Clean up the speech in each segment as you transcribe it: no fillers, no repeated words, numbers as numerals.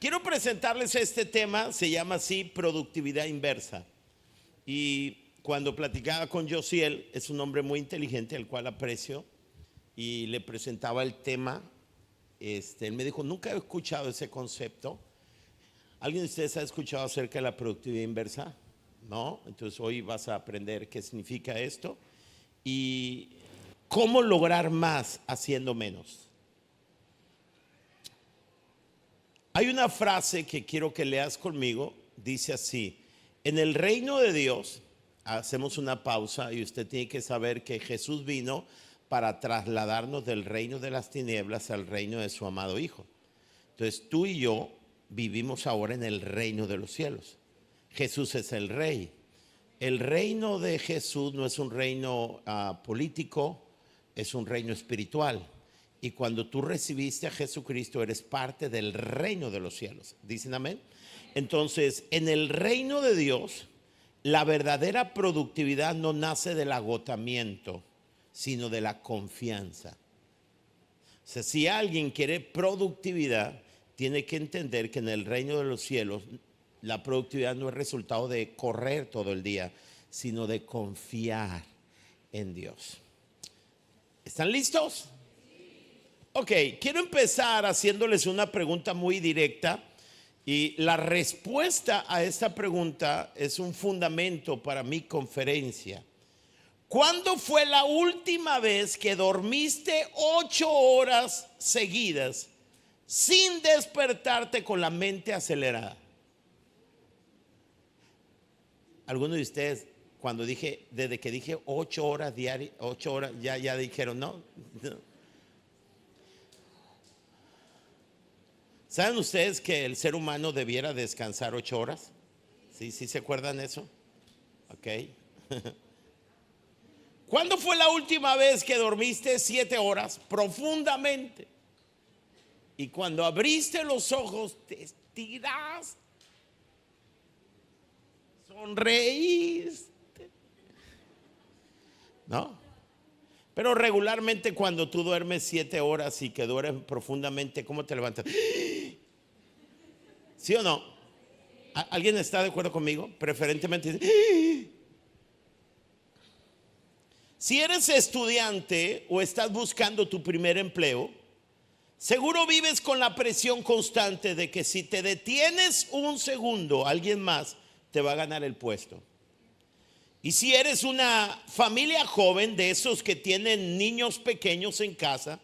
Quiero presentarles este tema, se llama así, productividad inversa. Y cuando platicaba con Josiel, es un hombre muy inteligente, al cual aprecio, y le presentaba el tema, él me dijo, nunca he escuchado ese concepto. ¿Alguien de ustedes ha escuchado acerca de la productividad inversa? ¿No? Entonces hoy vas a aprender qué significa esto y cómo lograr más haciendo menos. Hay una frase que quiero que leas conmigo, dice así: en el reino de Dios, hacemos una pausa y usted tiene que saber que Jesús vino para trasladarnos del reino de las tinieblas al reino de su amado Hijo. Entonces tú y yo vivimos ahora en el reino de los cielos. Jesús es el rey. El reino de Jesús no es un reino político, es un reino espiritual. Y cuando tú recibiste a Jesucristo, eres parte del reino de los cielos. ¿Dicen amén? Entonces, en el reino de Dios, la verdadera productividad no nace del agotamiento, sino de la confianza. O sea, si alguien quiere productividad, tiene que entender que en el reino de los cielos, la productividad no es resultado de correr todo el día, sino de confiar en Dios. ¿Están listos? Ok, quiero empezar haciéndoles una pregunta muy directa y la respuesta a esta pregunta es un fundamento para mi conferencia. ¿Cuándo fue la última vez que dormiste 8 horas seguidas sin despertarte con la mente acelerada? Algunos de ustedes, cuando dije, desde que dije 8 horas diarias, 8 horas, ya dijeron no. ¿Saben ustedes que el ser humano debiera descansar 8 horas? ¿Sí se acuerdan de eso? Ok. ¿Cuándo fue la última vez que dormiste 7 horas profundamente? Y cuando abriste los ojos, te estiraste, sonreíste, ¿no? Pero regularmente cuando tú duermes 7 horas y que duermes profundamente, ¿cómo te levantas? ¿Sí o no? ¿Alguien está de acuerdo conmigo? Preferentemente. Si eres estudiante o estás buscando tu primer empleo, seguro vives con la presión constante de que si te detienes un segundo, alguien más te va a ganar el puesto. Y si eres una familia joven, de esos que tienen niños pequeños en casa,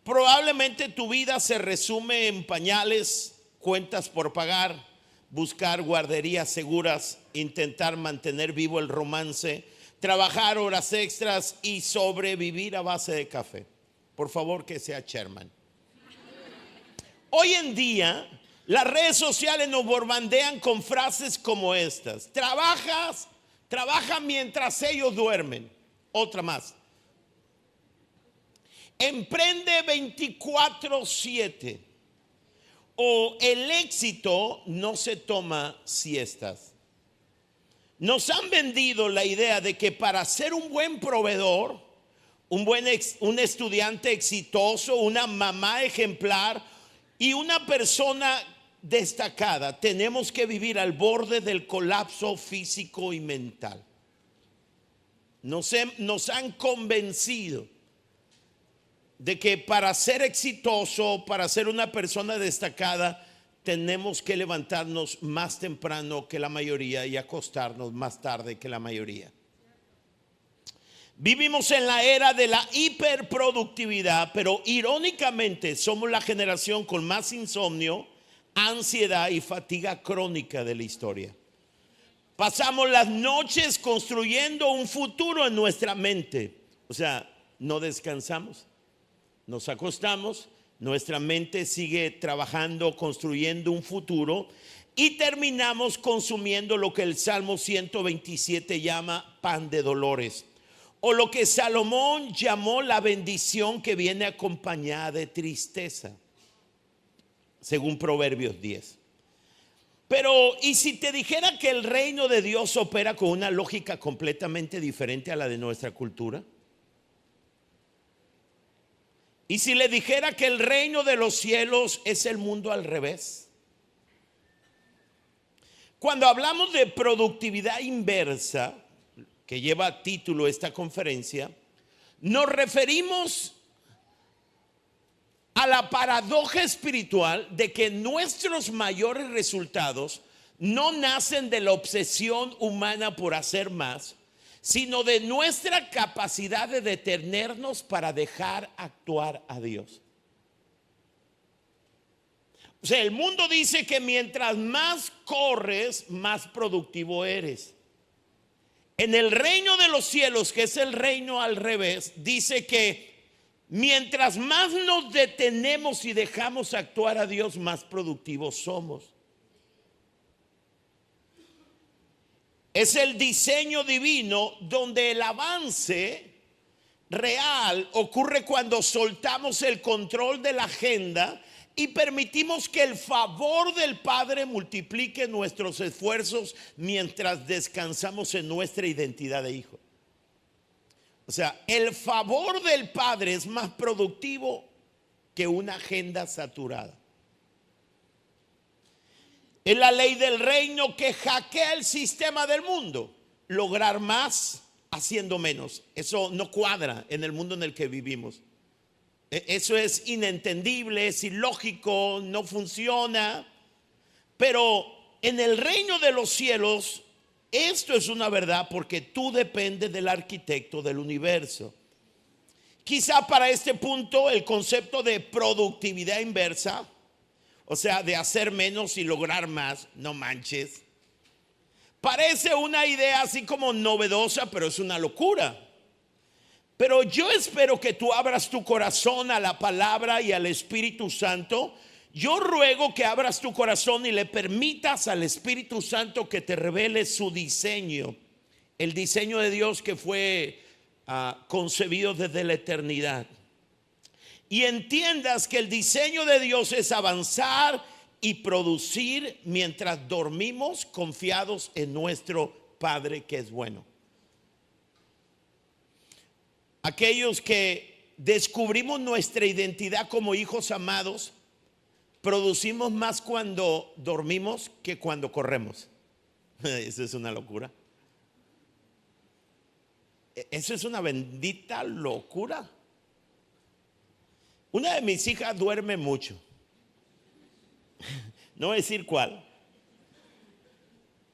probablemente tu vida se resume en pañales, cuentas por pagar, buscar guarderías seguras, intentar mantener vivo el romance, trabajar horas extras y sobrevivir a base de café. Por favor, que sea Sherman. Hoy en día, las redes sociales nos bombardean con frases como estas: trabaja mientras ellos duermen. Otra más: emprende 24/7. O el éxito no se toma siestas. Nos han vendido la idea de que para ser un buen proveedor, un estudiante exitoso, una mamá ejemplar y una persona destacada, tenemos que vivir al borde del colapso físico y mental. Nos han convencido de que para ser exitoso, para ser una persona destacada, tenemos que levantarnos más temprano que la mayoría y acostarnos más tarde que la mayoría. Vivimos en la era de la hiperproductividad, pero irónicamente somos la generación con más insomnio, ansiedad y fatiga crónica de la historia. Pasamos las noches construyendo un futuro en nuestra mente. O sea, no descansamos, nos acostamos, nuestra mente sigue trabajando, construyendo un futuro y terminamos consumiendo lo que el Salmo 127 llama pan de dolores, o lo que Salomón llamó la bendición que viene acompañada de tristeza, según Proverbios 10. Pero, ¿y si te dijera que el reino de Dios opera con una lógica completamente diferente a la de nuestra cultura? ¿Y si le dijera que el reino de los cielos es el mundo al revés? Cuando hablamos de productividad inversa, que lleva título esta conferencia, nos referimos a la paradoja espiritual de que nuestros mayores resultados no nacen de la obsesión humana por hacer más, sino de nuestra capacidad de detenernos para dejar actuar a Dios. O sea, el mundo dice que mientras más corres, más productivo eres. En el reino de los cielos, que es el reino al revés, dice que mientras más nos detenemos y dejamos actuar a Dios, más productivos somos. Es el diseño divino donde el avance real ocurre cuando soltamos el control de la agenda y permitimos que el favor del Padre multiplique nuestros esfuerzos mientras descansamos en nuestra identidad de hijo. O sea, el favor del Padre es más productivo que una agenda saturada. Es la ley del reino que hackea el sistema del mundo. Lograr más haciendo menos. Eso no cuadra en el mundo en el que vivimos. Eso es inentendible, es ilógico, no funciona. Pero en el reino de los cielos, esto es una verdad porque tú dependes del arquitecto del universo. Quizá para este punto el concepto de productividad inversa, o sea, de hacer menos y lograr más, no manches, parece una idea así como novedosa, pero es una locura. Pero yo espero que tú abras tu corazón a la palabra y al Espíritu Santo. Yo ruego que abras tu corazón y le permitas al Espíritu Santo que te revele su diseño, el diseño de Dios que fue concebido desde la eternidad. Y entiendas que el diseño de Dios es avanzar y producir mientras dormimos confiados en nuestro Padre que es bueno. Aquellos que descubrimos nuestra identidad como hijos amados, producimos más cuando dormimos que cuando corremos. Eso es una locura. Eso es una bendita locura. Una de mis hijas duerme mucho. No voy a decir cuál.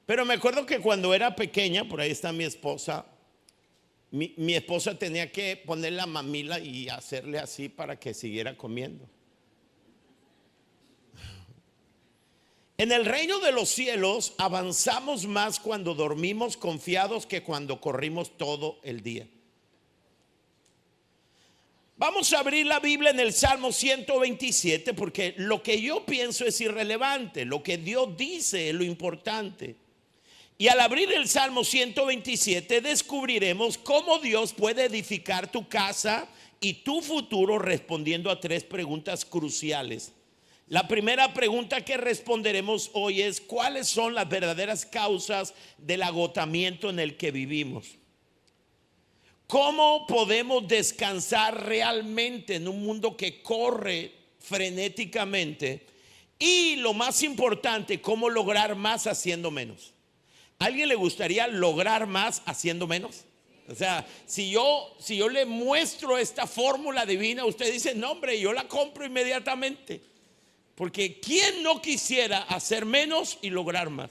Pero me acuerdo que cuando era pequeña, por ahí está mi esposa, mi esposa tenía que poner la mamila y hacerle así para que siguiera comiendo. En el reino de los cielos avanzamos más cuando dormimos confiados que cuando corrimos todo el día. Vamos a abrir la Biblia en el Salmo 127 porque lo que yo pienso es irrelevante, lo que Dios dice es lo importante. Y al abrir el Salmo 127 descubriremos cómo Dios puede edificar tu casa y tu futuro respondiendo a 3 preguntas cruciales. La primera pregunta que responderemos hoy es: ¿cuáles son las verdaderas causas del agotamiento en el que vivimos? ¿Cómo podemos descansar realmente en un mundo que corre frenéticamente? Y lo más importante, ¿cómo lograr más haciendo menos? ¿A alguien le gustaría lograr más haciendo menos? O sea, si yo le muestro esta fórmula divina, usted dice: no, hombre, yo la compro inmediatamente. Porque ¿quién no quisiera hacer menos y lograr más?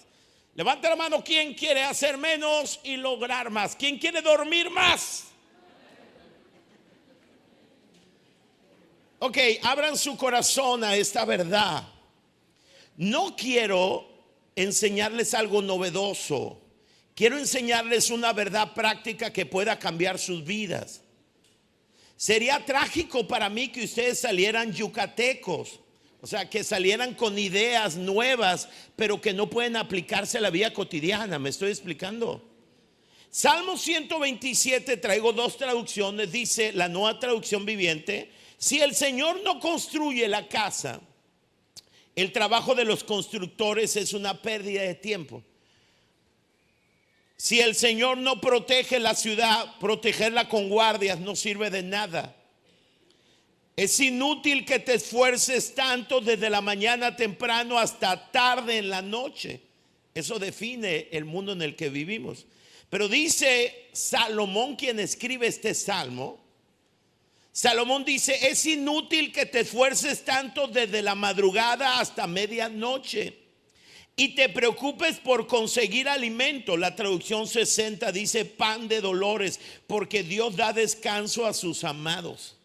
Levanta la mano, ¿quién quiere hacer menos y lograr más? ¿Quién quiere dormir más? Ok, abran su corazón a esta verdad. No quiero enseñarles algo novedoso. Quiero enseñarles una verdad práctica que pueda cambiar sus vidas. Sería trágico para mí que ustedes salieran yucatecos. O sea, que salieran con ideas nuevas, pero que no pueden aplicarse a la vida cotidiana. ¿Me estoy explicando? Salmo 127, traigo 2 traducciones. Dice la Nueva Traducción Viviente: si el Señor no construye la casa, el trabajo de los constructores es una pérdida de tiempo. Si el Señor no protege la ciudad, protegerla con guardias no sirve de nada. Es inútil que te esfuerces tanto desde la mañana temprano hasta tarde en la noche. Eso define el mundo en el que vivimos. Pero dice Salomón, quien escribe este salmo, Salomón dice: es inútil que te esfuerces tanto desde la madrugada hasta medianoche y te preocupes por conseguir alimento. La traducción 60 dice pan de dolores, porque Dios da descanso a sus amados.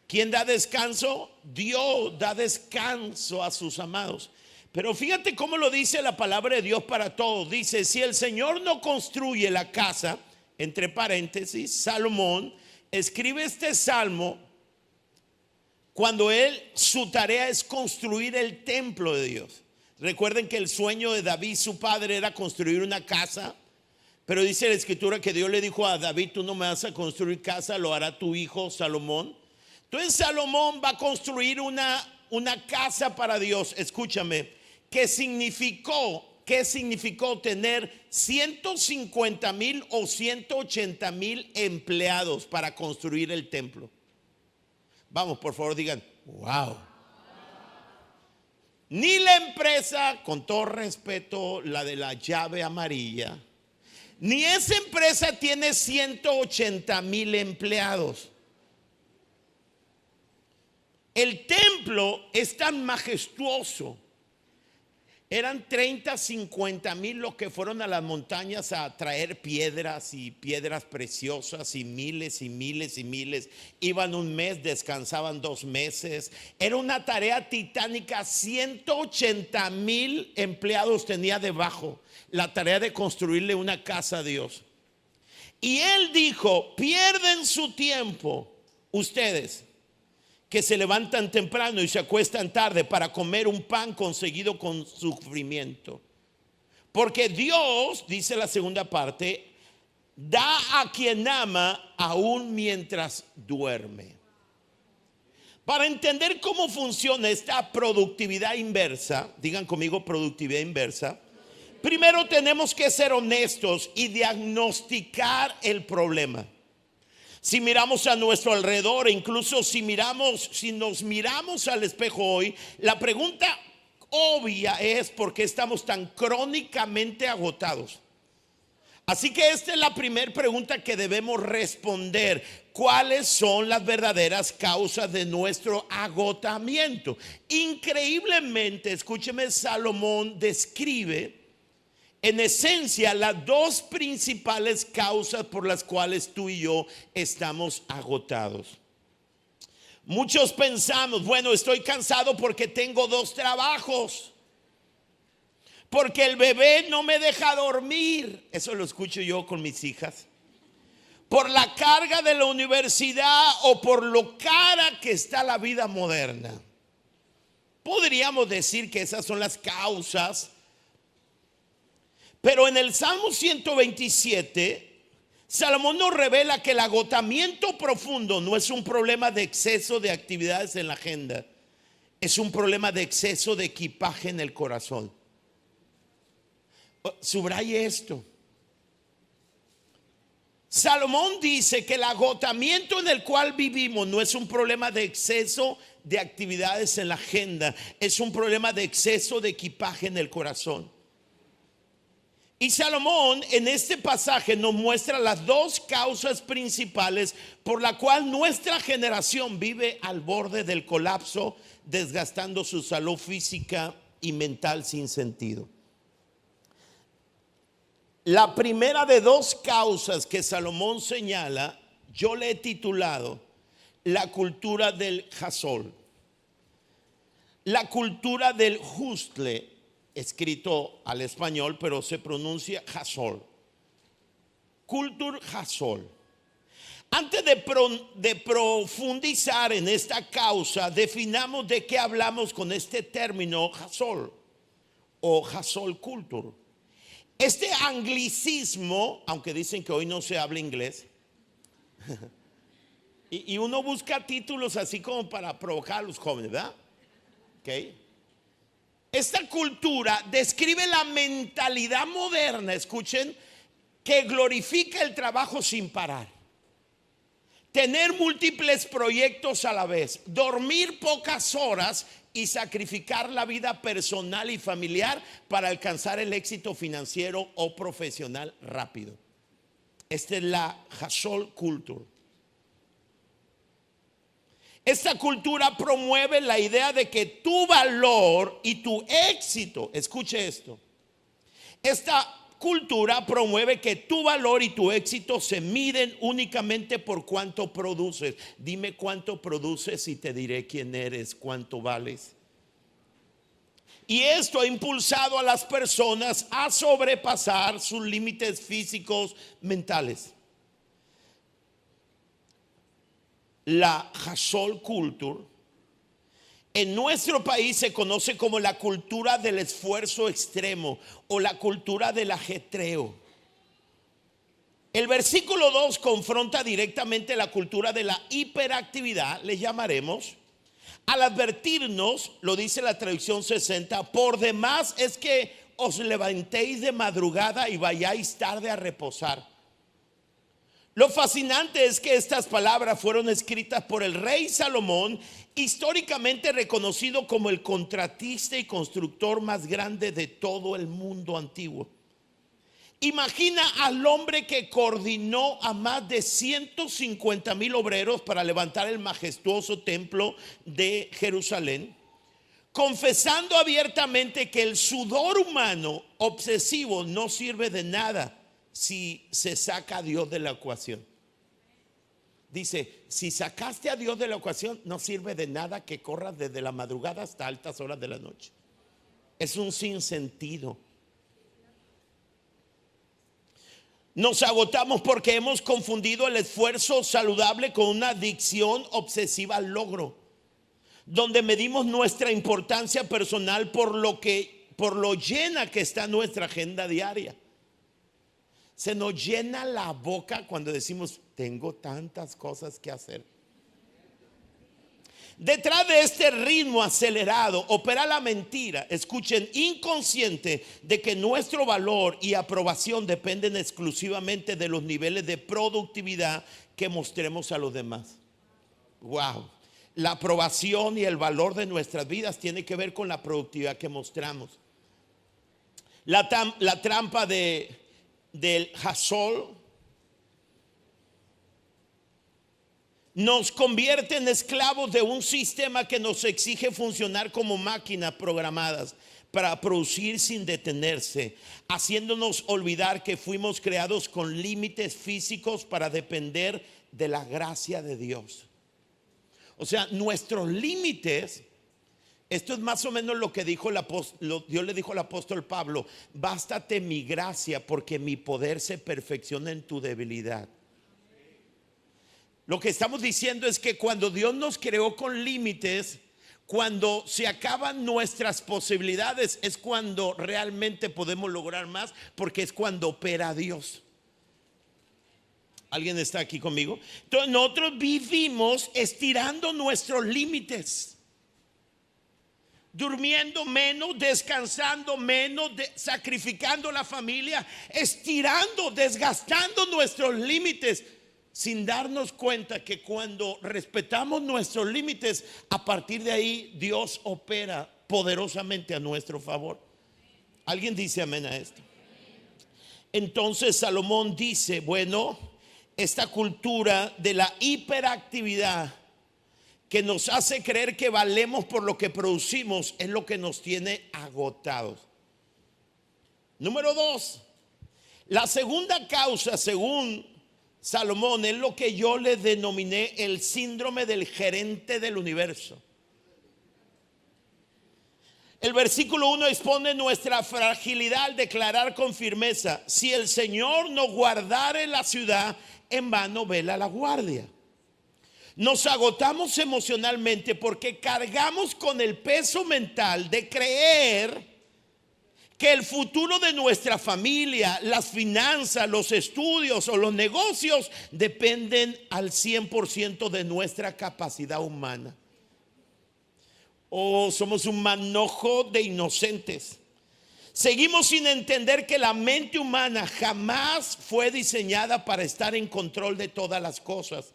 ¿Quién da descanso? Dios da descanso a sus amados. Pero fíjate cómo lo dice la palabra de Dios para todos. Dice: si el Señor no construye la casa, entre paréntesis, Salomón escribe este salmo cuando su tarea es construir el templo de Dios. Recuerden que el sueño de David, su padre, era construir una casa. Pero dice la escritura que Dios le dijo a David: tú no me vas a construir casa, lo hará tu hijo Salomón. Entonces Salomón va a construir una casa para Dios. Escúchame. ¿Qué significó tener 150,000 o 180,000 empleados para construir el templo? Vamos, por favor, digan: wow. Ni la empresa, con todo respeto, la de la llave amarilla, ni esa empresa tiene 180,000 empleados. El templo es tan majestuoso. Eran 30, 50,000 los que fueron a las montañas a traer piedras y piedras preciosas, y miles y miles y miles. Iban un mes, descansaban 2 meses. Era una tarea titánica. 180,000 empleados tenía debajo la tarea de construirle una casa a Dios. Y él dijo: pierden su tiempo ustedes que se levantan temprano y se acuestan tarde para comer un pan conseguido con sufrimiento. Porque Dios, dice la segunda parte, da a quien ama aún mientras duerme. Para entender cómo funciona esta productividad inversa, digan conmigo: productividad inversa. Primero tenemos que ser honestos y diagnosticar el problema. Si miramos a nuestro alrededor, incluso si nos miramos al espejo hoy, la pregunta obvia es: ¿por qué estamos tan crónicamente agotados? Así que esta es la primera pregunta que debemos responder: ¿cuáles son las verdaderas causas de nuestro agotamiento? Increíblemente, escúcheme, Salomón describe en esencia las 2 principales causas por las cuales tú y yo estamos agotados. Muchos pensamos: bueno, estoy cansado porque tengo 2 trabajos, porque el bebé no me deja dormir. Eso lo escucho yo con mis hijas. Por la carga de la universidad o por lo cara que está la vida moderna. Podríamos decir que esas son las causas. Pero en el Salmo 127, Salomón nos revela que el agotamiento profundo no es un problema de exceso de actividades en la agenda, es un problema de exceso de equipaje en el corazón. Subraye esto. Salomón dice que el agotamiento en el cual vivimos no es un problema de exceso de actividades en la agenda, es un problema de exceso de equipaje en el corazón. Y Salomón en este pasaje nos muestra las 2 causas principales por la cual nuestra generación vive al borde del colapso, desgastando su salud física y mental sin sentido. La primera de 2 causas que Salomón señala, yo le he titulado la cultura del jasol, la cultura del hustle, escrito al español, pero se pronuncia jasol. Culture jasol. Antes de profundizar en esta causa, definamos de qué hablamos con este término jasol o jasol culture. Este anglicismo, aunque dicen que hoy no se habla inglés, y uno busca títulos así como para provocar a los jóvenes, ¿verdad? Okay. Esta cultura describe la mentalidad moderna, escuchen, que glorifica el trabajo sin parar, tener múltiples proyectos a la vez, dormir pocas horas y sacrificar la vida personal y familiar para alcanzar el éxito financiero o profesional rápido. Esta es la hustle culture. Esta cultura promueve la idea de que tu valor y tu éxito, escuche esto, esta cultura promueve que tu valor y tu éxito se miden únicamente por cuánto produces. Dime cuánto produces y te diré quién eres, cuánto vales. Y esto ha impulsado a las personas a sobrepasar sus límites físicos, mentales. La hustle culture en nuestro país se conoce como la cultura del esfuerzo extremo o la cultura del ajetreo. El versículo 2 confronta directamente la cultura de la hiperactividad, le llamaremos, al advertirnos, lo dice la traducción 60, por demás es que os levantéis de madrugada y vayáis tarde a reposar. Lo fascinante es que estas palabras fueron escritas por el rey Salomón, históricamente reconocido como el contratista y constructor más grande de todo el mundo antiguo. Imagina al hombre que coordinó a más de 150,000 obreros para levantar el majestuoso templo de Jerusalén, confesando abiertamente que el sudor humano obsesivo no sirve de nada si se saca a Dios de la ecuación. Dice, si sacaste a Dios de la ecuación, no sirve de nada que corras desde la madrugada hasta altas horas de la noche. Es un sinsentido. Nos agotamos porque hemos confundido el esfuerzo saludable con una adicción obsesiva al logro, donde medimos nuestra importancia personal por lo llena que está nuestra agenda diaria. Se nos llena la boca cuando decimos, tengo tantas cosas que hacer. Detrás de este ritmo acelerado opera la mentira, escuchen, inconsciente, de que nuestro valor y aprobación dependen exclusivamente de los niveles de productividad que mostremos a los demás. Wow. La aprobación y el valor de nuestras vidas tiene que ver con la productividad que mostramos. La trampa del hustle nos convierte en esclavos de un sistema que nos exige funcionar como máquinas programadas para producir sin detenerse, haciéndonos olvidar que fuimos creados con límites físicos para depender de la gracia de Dios. O sea, nuestros límites, esto es más o menos lo que dijo Dios le dijo al apóstol Pablo: bástate mi gracia, porque mi poder se perfecciona en tu debilidad. Lo que estamos diciendo es que cuando Dios nos creó con límites, cuando se acaban nuestras posibilidades, es cuando realmente podemos lograr más, porque es cuando opera Dios. ¿Alguien está aquí conmigo? Entonces nosotros vivimos estirando nuestros límites, durmiendo menos, descansando menos, sacrificando la familia, estirando, desgastando nuestros límites, sin darnos cuenta que cuando respetamos nuestros límites, a partir de ahí Dios opera poderosamente a nuestro favor. ¿Alguien dice amén a esto? Entonces Salomón dice, bueno, esta cultura de la hiperactividad que nos hace creer que valemos por lo que producimos es lo que nos tiene agotados. Número 2, la segunda causa, según Salomón, es lo que yo le denominé el síndrome del gerente del universo. El versículo 1 expone nuestra fragilidad al declarar con firmeza: si el Señor no guardare la ciudad, en vano vela la guardia. Nos agotamos emocionalmente porque cargamos con el peso mental de creer que el futuro de nuestra familia, las finanzas, los estudios o los negocios dependen al 100% de nuestra capacidad humana. Oh, somos un manojo de inocentes. Seguimos sin entender que la mente humana jamás fue diseñada para estar en control de todas las cosas.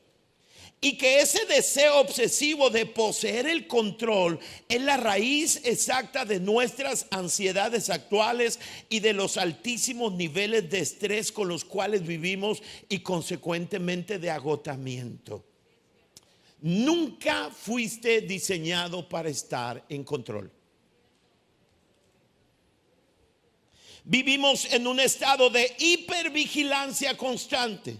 Y que ese deseo obsesivo de poseer el control es la raíz exacta de nuestras ansiedades actuales y de los altísimos niveles de estrés con los cuales vivimos y consecuentemente de agotamiento. Nunca fuiste diseñado para estar en control. Vivimos en un estado de hipervigilancia constante,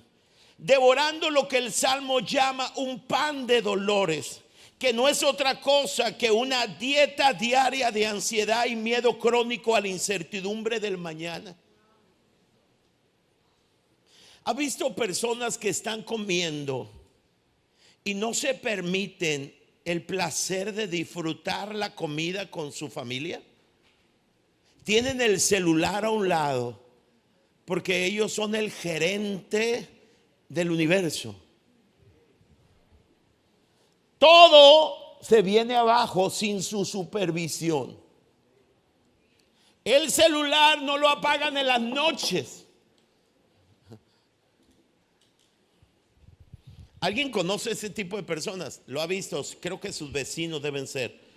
devorando lo que el Salmo llama un pan de dolores, que no es otra cosa que una dieta diaria de ansiedad y miedo crónico a la incertidumbre del mañana. ¿Ha visto personas que están comiendo y no se permiten el placer de disfrutar la comida con su familia? Tienen el celular a un lado porque ellos son el gerente del universo. Todo se viene abajo sin su supervisión. El celular no lo apagan en las noches. ¿Alguien conoce ese tipo de personas? ¿Lo ha visto? Creo que sus vecinos deben ser.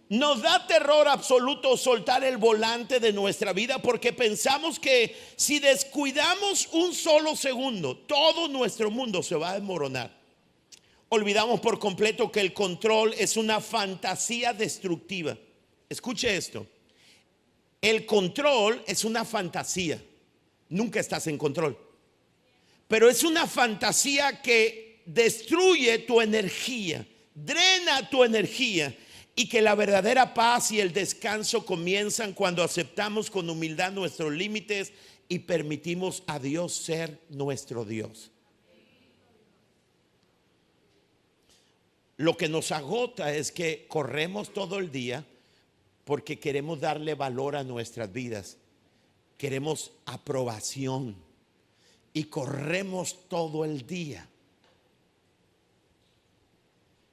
Nos da terror absoluto soltar el volante de nuestra vida porque pensamos que si descuidamos un solo segundo, todo nuestro mundo se va a desmoronar. Olvidamos por completo que el control es una fantasía destructiva. Escuche esto. El control es una fantasía. Nunca estás en control. Pero es una fantasía que destruye tu energía, drena tu energía. Y que la verdadera paz y el descanso comienzan cuando aceptamos con humildad nuestros límites y permitimos a Dios ser nuestro Dios. Lo que nos agota es que corremos todo el día porque queremos darle valor a nuestras vidas. Queremos aprobación y corremos todo el día.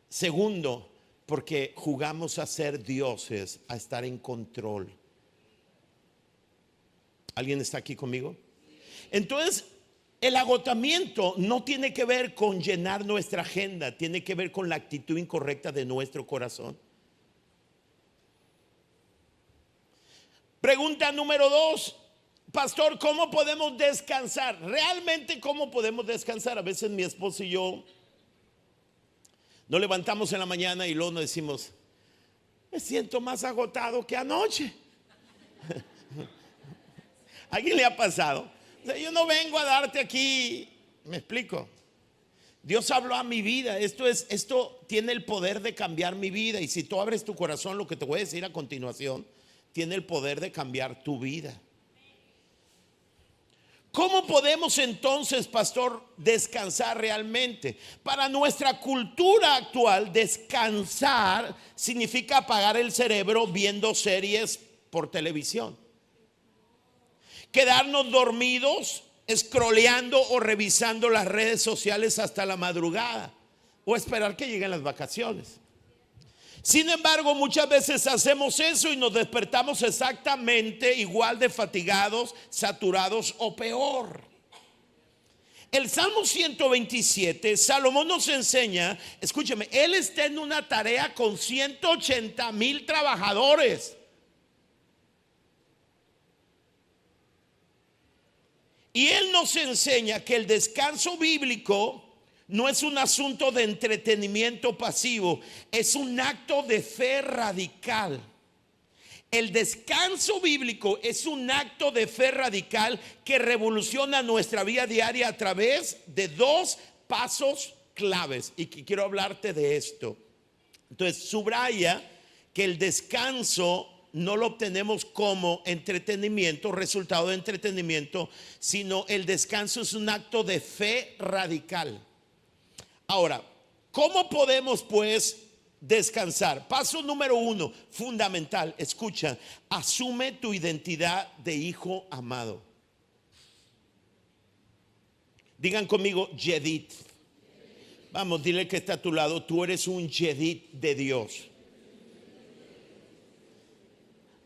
Segundo, porque jugamos a ser dioses, a estar en control. ¿Alguien está aquí conmigo? Entonces, el agotamiento no tiene que ver con llenar nuestra agenda, tiene que ver con la actitud incorrecta de nuestro corazón. Pregunta número 2. Pastor, ¿cómo podemos descansar? Realmente, ¿cómo podemos descansar? A veces mi esposo y yo nos levantamos en la mañana y luego nos decimos, me siento más agotado que anoche. ¿A alguien le ha pasado? O sea, yo no vengo a darte aquí, me explico. Dios habló a mi vida, esto tiene el poder de cambiar mi vida. Y si tú abres tu corazón, lo que te voy a decir a continuación, tiene el poder de cambiar tu vida. ¿Cómo podemos entonces, pastor, descansar realmente? Para nuestra cultura actual, descansar significa apagar el cerebro viendo series por televisión. Quedarnos dormidos, scrolleando o revisando las redes sociales hasta la madrugada o esperar que lleguen las vacaciones. Sin embargo, muchas veces hacemos eso y nos despertamos exactamente igual de fatigados, saturados o peor. El Salmo 127, Salomón nos enseña, escúcheme, él está en una tarea con 180,000 trabajadores. Y él nos enseña que el descanso bíblico no es un asunto de entretenimiento pasivo, es un acto de fe radical. El descanso bíblico es un acto de fe radical que revoluciona nuestra vida diaria a través de 2 pasos claves. Y que quiero hablarte de esto. Entonces, subraya que el descanso no lo obtenemos como entretenimiento, resultado de entretenimiento, sino el descanso es un acto de fe radical. Ahora, ¿cómo podemos pues descansar? Paso número 1, fundamental, escucha, asume tu identidad de hijo amado. Digan conmigo, Yedit. Vamos, dile que está a tu lado, tú eres un Yedit de Dios.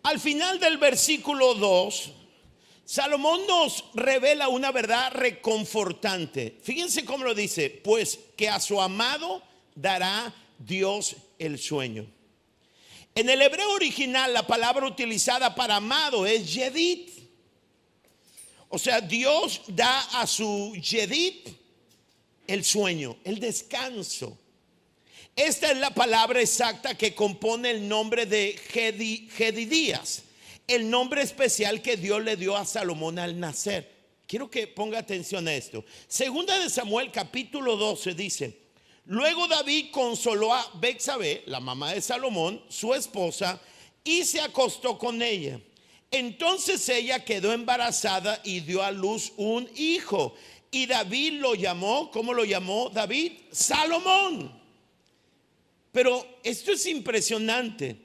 Al final del versículo 2, Salomón nos revela una verdad reconfortante. Fíjense cómo lo dice: pues que a su amado dará Dios el sueño. En el hebreo original la palabra utilizada para amado es yedid. O sea, Dios da a su yedid el sueño, el descanso. Esta es la palabra exacta que compone el nombre de Jedidías, el nombre especial que Dios le dio a Salomón al nacer. Quiero que ponga atención a esto. Segunda de Samuel capítulo 12 dice: luego David consoló a Betsabé, la mamá de Salomón, su esposa, y se acostó con ella. Entonces ella quedó embarazada y dio a luz un hijo. Y David lo llamó, ¿cómo lo llamó David? Salomón. Pero esto es impresionante.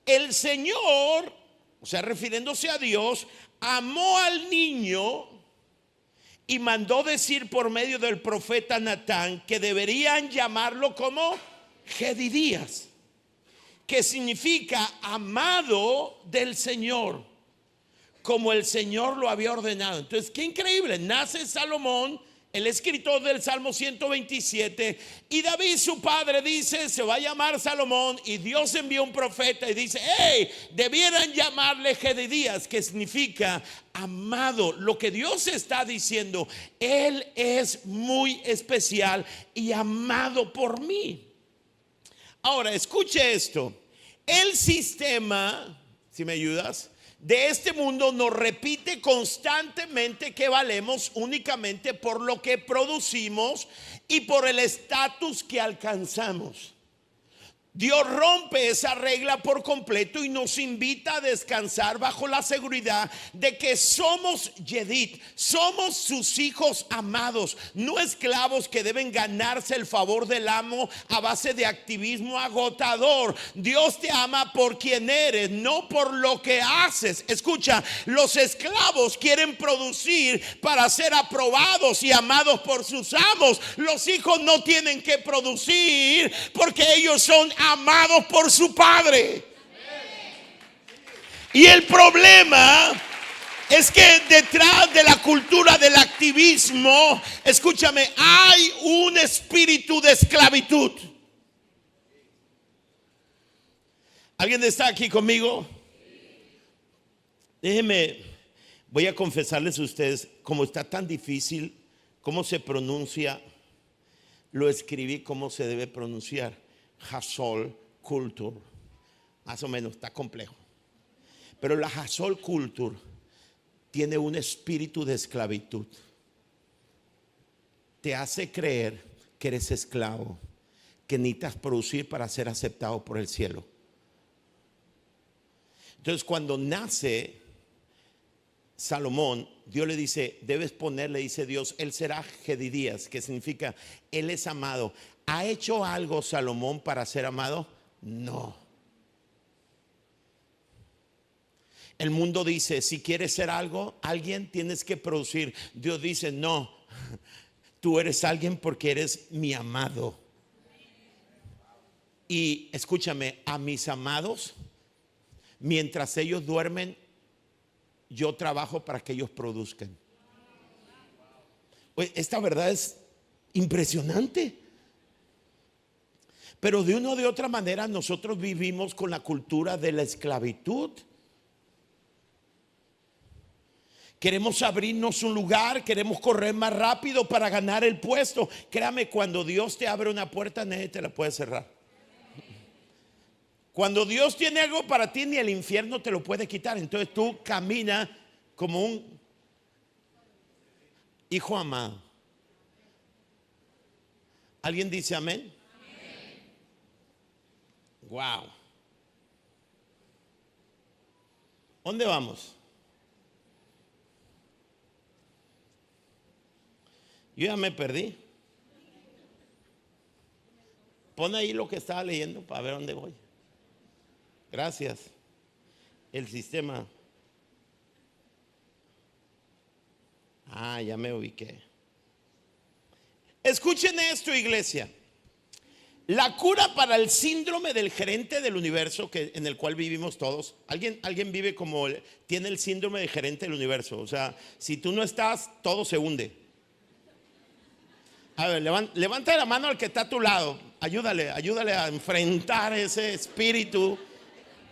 El Señor, o sea, refiriéndose a Dios, amó al niño y mandó decir por medio del profeta Natán que deberían llamarlo como Jedidías, que significa amado del Señor, como el Señor lo había ordenado. Entonces, qué increíble. Nace Salomón, el escritor del Salmo 127, y David, su padre, dice: se va a llamar Salomón. Y Dios envió un profeta y dice: hey, debieran llamarle Jedidías, que significa amado. Lo que Dios está diciendo: él es muy especial y amado por mí. Ahora, escuche esto. El sistema, si me ayudas, de este mundo nos repite constantemente que valemos únicamente por lo que producimos y por el estatus que alcanzamos. Dios rompe esa regla por completo y nos invita a descansar bajo la seguridad de que somos Yedid, somos sus hijos amados, no esclavos que deben ganarse el favor del amo a base de activismo agotador. Dios te ama por quien eres, no por lo que haces. Escucha, los esclavos quieren producir para ser aprobados y amados por sus amos. Los hijos no tienen que producir porque ellos son amados por su padre. Y el problema es que detrás de la cultura del activismo, escúchame, hay un espíritu de esclavitud. ¿Alguien está aquí conmigo? Déjenme, voy a confesarles a ustedes, como está tan difícil cómo se pronuncia, lo escribí como se debe pronunciar: Hasol Culture. Más o menos está complejo. Pero la Hasol Culture tiene un espíritu de esclavitud. Te hace creer que eres esclavo, que necesitas producir para ser aceptado por el cielo. Entonces, cuando nace Salomón, Dios le dice: debes ponerle, dice Dios, él será Jedidías, que significa él es amado. ¿Ha hecho algo Salomón para ser amado? No. El mundo dice: si quieres ser alguien tienes que producir. Dios dice: no, tú eres alguien porque eres mi amado. Y escúchame, a mis amados, mientras ellos duermen, yo trabajo para que ellos produzcan. Esta verdad es impresionante. Pero de una o de otra manera nosotros vivimos con la cultura de la esclavitud. Queremos abrirnos un lugar, queremos correr más rápido para ganar el puesto. Créame, cuando Dios te abre una puerta, nadie te la puede cerrar. Cuando Dios tiene algo para ti, ni el infierno te lo puede quitar. Entonces tú caminas como un hijo amado. ¿Alguien dice amén? Wow. ¿Dónde vamos? Yo ya me perdí. Pon ahí lo que estaba leyendo para ver dónde voy. Gracias. El sistema. Ya me ubiqué. Escuchen esto, iglesia. La cura para el síndrome del gerente del universo en el cual vivimos todos. ¿Alguien vive como tiene el síndrome de gerente del universo? O sea, si tú no estás, todo se hunde. A ver, levanta la mano al que está a tu lado. Ayúdale a enfrentar ese espíritu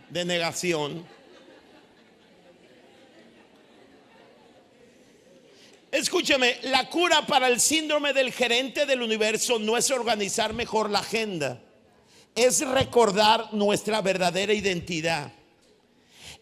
de negación. Escúchame, la cura para el síndrome del gerente del universo no es organizar mejor la agenda, es recordar nuestra verdadera identidad.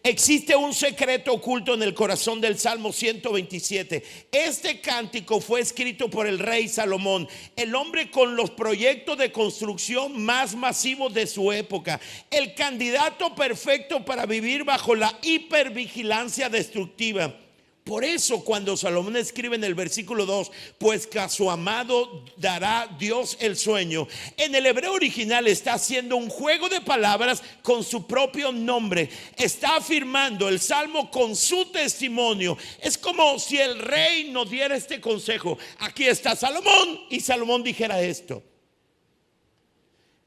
Existe un secreto oculto en el corazón del Salmo 127. Este cántico fue escrito por el rey Salomón, el hombre con los proyectos de construcción más masivos de su época, el candidato perfecto para vivir bajo la hipervigilancia destructiva. Por eso cuando Salomón escribe en el versículo 2, pues que a su amado dará Dios el sueño, en el hebreo original está haciendo un juego de palabras con su propio nombre. Está afirmando el salmo con su testimonio. Es como si el rey nos diera este consejo. Aquí está Salomón, y Salomón dijera esto: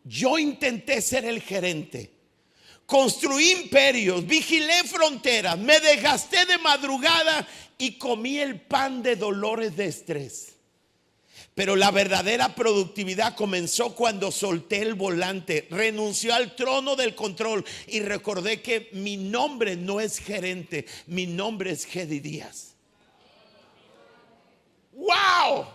yo intenté ser el gerente, construí imperios, vigilé fronteras, me desgasté de madrugada y comí el pan de dolores de estrés. Pero la verdadera productividad comenzó cuando solté el volante, renuncié al trono del control y recordé que mi nombre no es gerente, mi nombre es Jedidías. ¡Wow!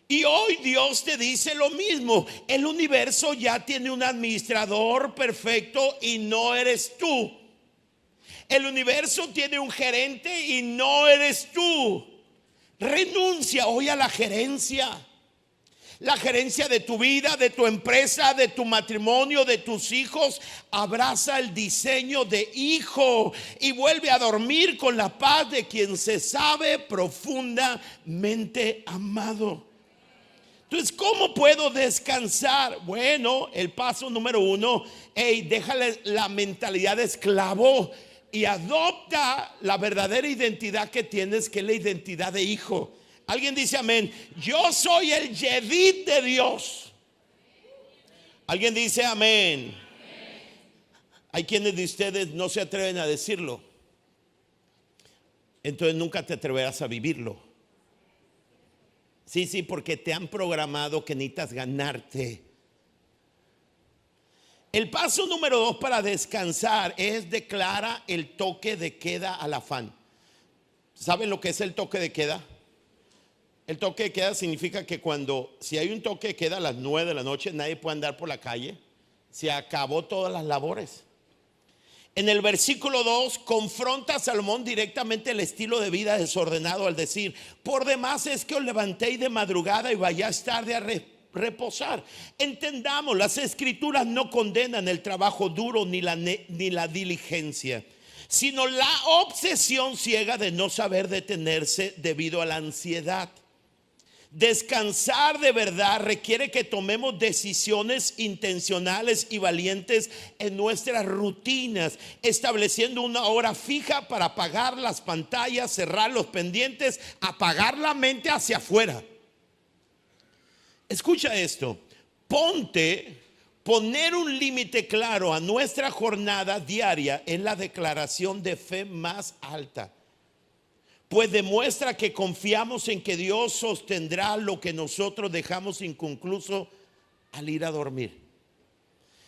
Y hoy Dios te dice lo mismo. El universo ya tiene un administrador perfecto y no eres tú. El universo tiene un gerente y no eres tú. Renuncia hoy a la gerencia. La gerencia de tu vida, de tu empresa, de tu matrimonio, de tus hijos. Abraza el diseño de hijo y vuelve a dormir con la paz de quien se sabe profundamente amado. Entonces, ¿cómo puedo descansar? Bueno, el paso número 1, déjale la mentalidad de esclavo y adopta la verdadera identidad que tienes, que es la identidad de hijo. Alguien dice amén. Yo soy el Yedid de Dios. Alguien dice amén. Hay quienes de ustedes no se atreven a decirlo, entonces nunca te atreverás a vivirlo. Sí, porque te han programado que necesitas ganarte. El paso número 2 para descansar es declara el toque de queda al afán. ¿Saben lo que es el toque de queda? El toque de queda significa que si hay un toque de queda a las 9 de la noche, nadie puede andar por la calle. Se acabó todas las labores. En el versículo 2 confronta a Salomón directamente el estilo de vida desordenado al decir: por demás es que os levantéis de madrugada y vayáis tarde a reposar. Entendamos, las escrituras no condenan el trabajo duro ni la diligencia, sino la obsesión ciega de no saber detenerse debido a la ansiedad. Descansar de verdad requiere que tomemos decisiones intencionales y valientes en nuestras rutinas, estableciendo una hora fija para apagar las pantallas, cerrar los pendientes, apagar la mente hacia afuera. Escucha esto: poner un límite claro a nuestra jornada diaria es la declaración de fe más alta, pues demuestra que confiamos en que Dios sostendrá lo que nosotros dejamos inconcluso al ir a dormir.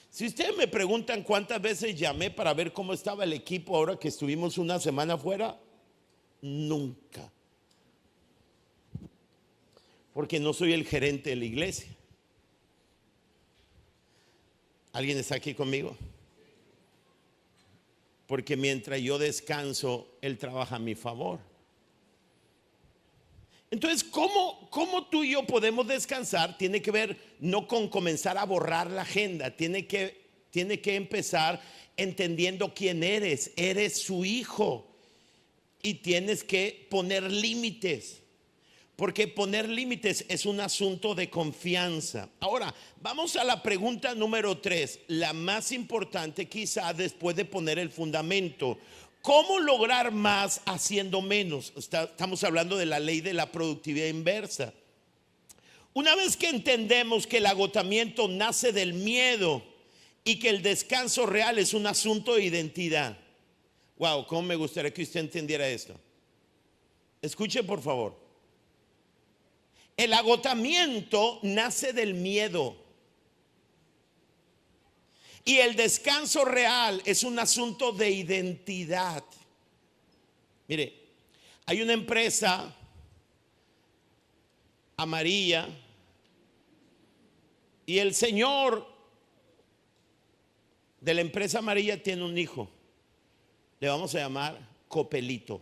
Si ustedes me preguntan cuántas veces llamé para ver cómo estaba el equipo ahora que estuvimos una semana fuera, nunca. Porque no soy el gerente de la iglesia. ¿Alguien está aquí conmigo? Porque mientras yo descanso, Él trabaja a mi favor. Entonces, ¿cómo tú y yo podemos descansar? Tiene que ver no con comenzar a borrar la agenda. Tiene que empezar entendiendo quién eres. Eres su hijo y tienes que poner límites, porque poner límites es un asunto de confianza. Ahora, vamos a la pregunta número 3, la más importante quizá después de poner el fundamento. ¿Cómo lograr más haciendo menos? Estamos hablando de la ley de la productividad inversa. Una vez que entendemos que el agotamiento nace del miedo y que el descanso real es un asunto de identidad. Wow, cómo me gustaría que usted entendiera esto. Escuche por favor. El agotamiento nace del miedo y el descanso real es un asunto de identidad. Mire, hay una empresa amarilla y el señor de la empresa amarilla tiene un hijo. Le vamos a llamar Copelito.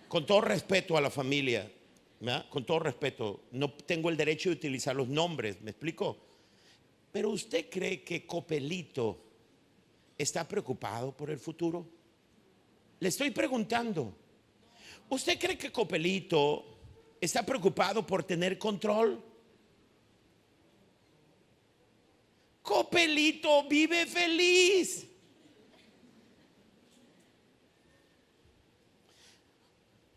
Con todo respeto a la familia, ¿verdad? Con todo respeto, no tengo el derecho de utilizar los nombres, ¿me explico? Pero ¿usted cree que Copelito está preocupado por el futuro? Le estoy preguntando. ¿Usted cree que Copelito está preocupado por tener control? Copelito vive feliz.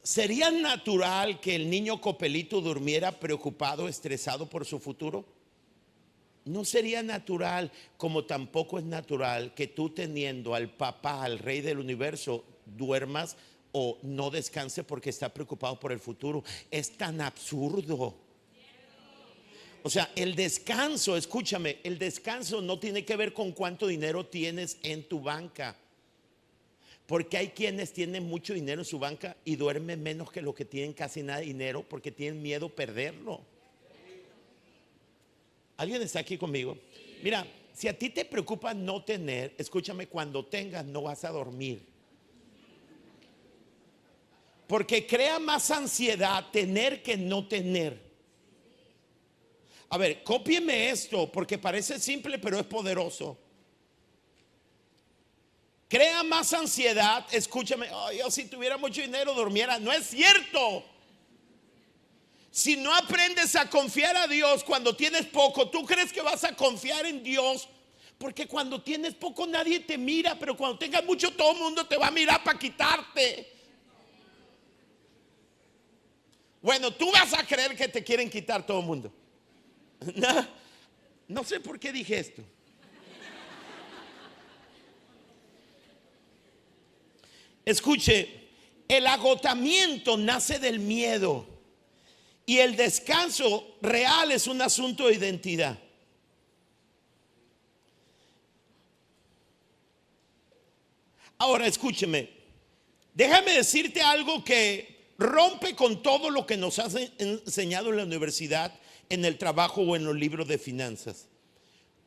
¿Sería natural que el niño Copelito durmiera preocupado, estresado por su futuro? No sería natural, como tampoco es natural que tú, teniendo al papá, al rey del universo, duermas o no descanse porque está preocupado por el futuro. Es tan absurdo. O sea, el descanso, escúchame, el descanso no tiene que ver con cuánto dinero tienes en tu banca. Porque hay quienes tienen mucho dinero en su banca y duermen menos que los que tienen casi nada de dinero porque tienen miedo perderlo. ¿Alguien está aquí conmigo? Mira, si a ti te preocupa no tener, escúchame, cuando tengas no vas a dormir. Porque crea más ansiedad tener que no tener. A ver, cópieme esto porque parece simple pero es poderoso. Crea más ansiedad, escúchame, oh, yo si tuviera mucho dinero durmiera. No es cierto. Si no aprendes a confiar a Dios cuando tienes poco, ¿tú crees que vas a confiar en Dios? Porque cuando tienes poco nadie te mira, pero cuando tengas mucho todo el mundo te va a mirar para quitarte. Bueno, tú vas a creer que te quieren quitar todo el mundo. No sé por qué dije esto. Escuche, el agotamiento nace del miedo y el descanso real es un asunto de identidad. Ahora escúcheme, déjame decirte algo que rompe con todo lo que nos has enseñado en la universidad, en el trabajo o en los libros de finanzas.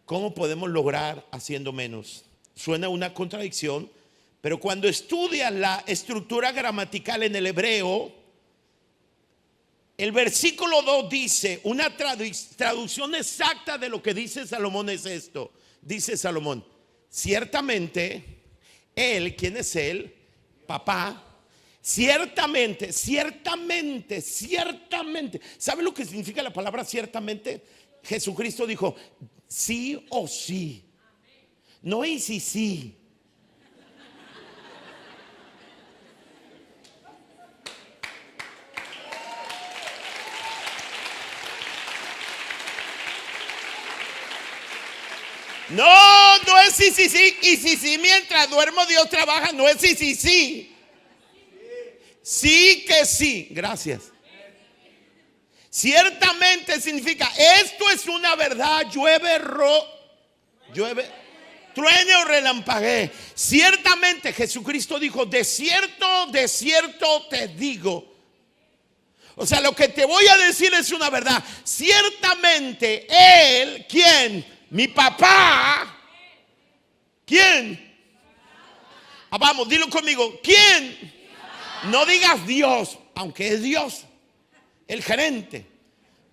¿Cómo podemos lograr haciendo menos? Suena una contradicción, pero cuando estudias la estructura gramatical en el hebreo, el versículo 2 dice, una traducción exacta de lo que dice Salomón es esto. Dice Salomón, ciertamente, él, ¿quién es él? Papá. Ciertamente, ciertamente, ciertamente. ¿Sabe lo que significa la palabra ciertamente? Jesucristo dijo, sí o sí. No y sí, sí. No, no es sí, sí, sí. Y sí, sí, mientras duermo Dios trabaja. No es sí, sí, sí. Sí que sí. Gracias. Ciertamente significa, esto es una verdad. Llueve, truene o relampaguee. Ciertamente Jesucristo dijo, de cierto te digo. O sea, lo que te voy a decir es una verdad. Ciertamente Él, ¿quién? Mi papá. ¿Quién? Ah, vamos, dilo conmigo. ¿Quién? No digas Dios, aunque es Dios, el gerente.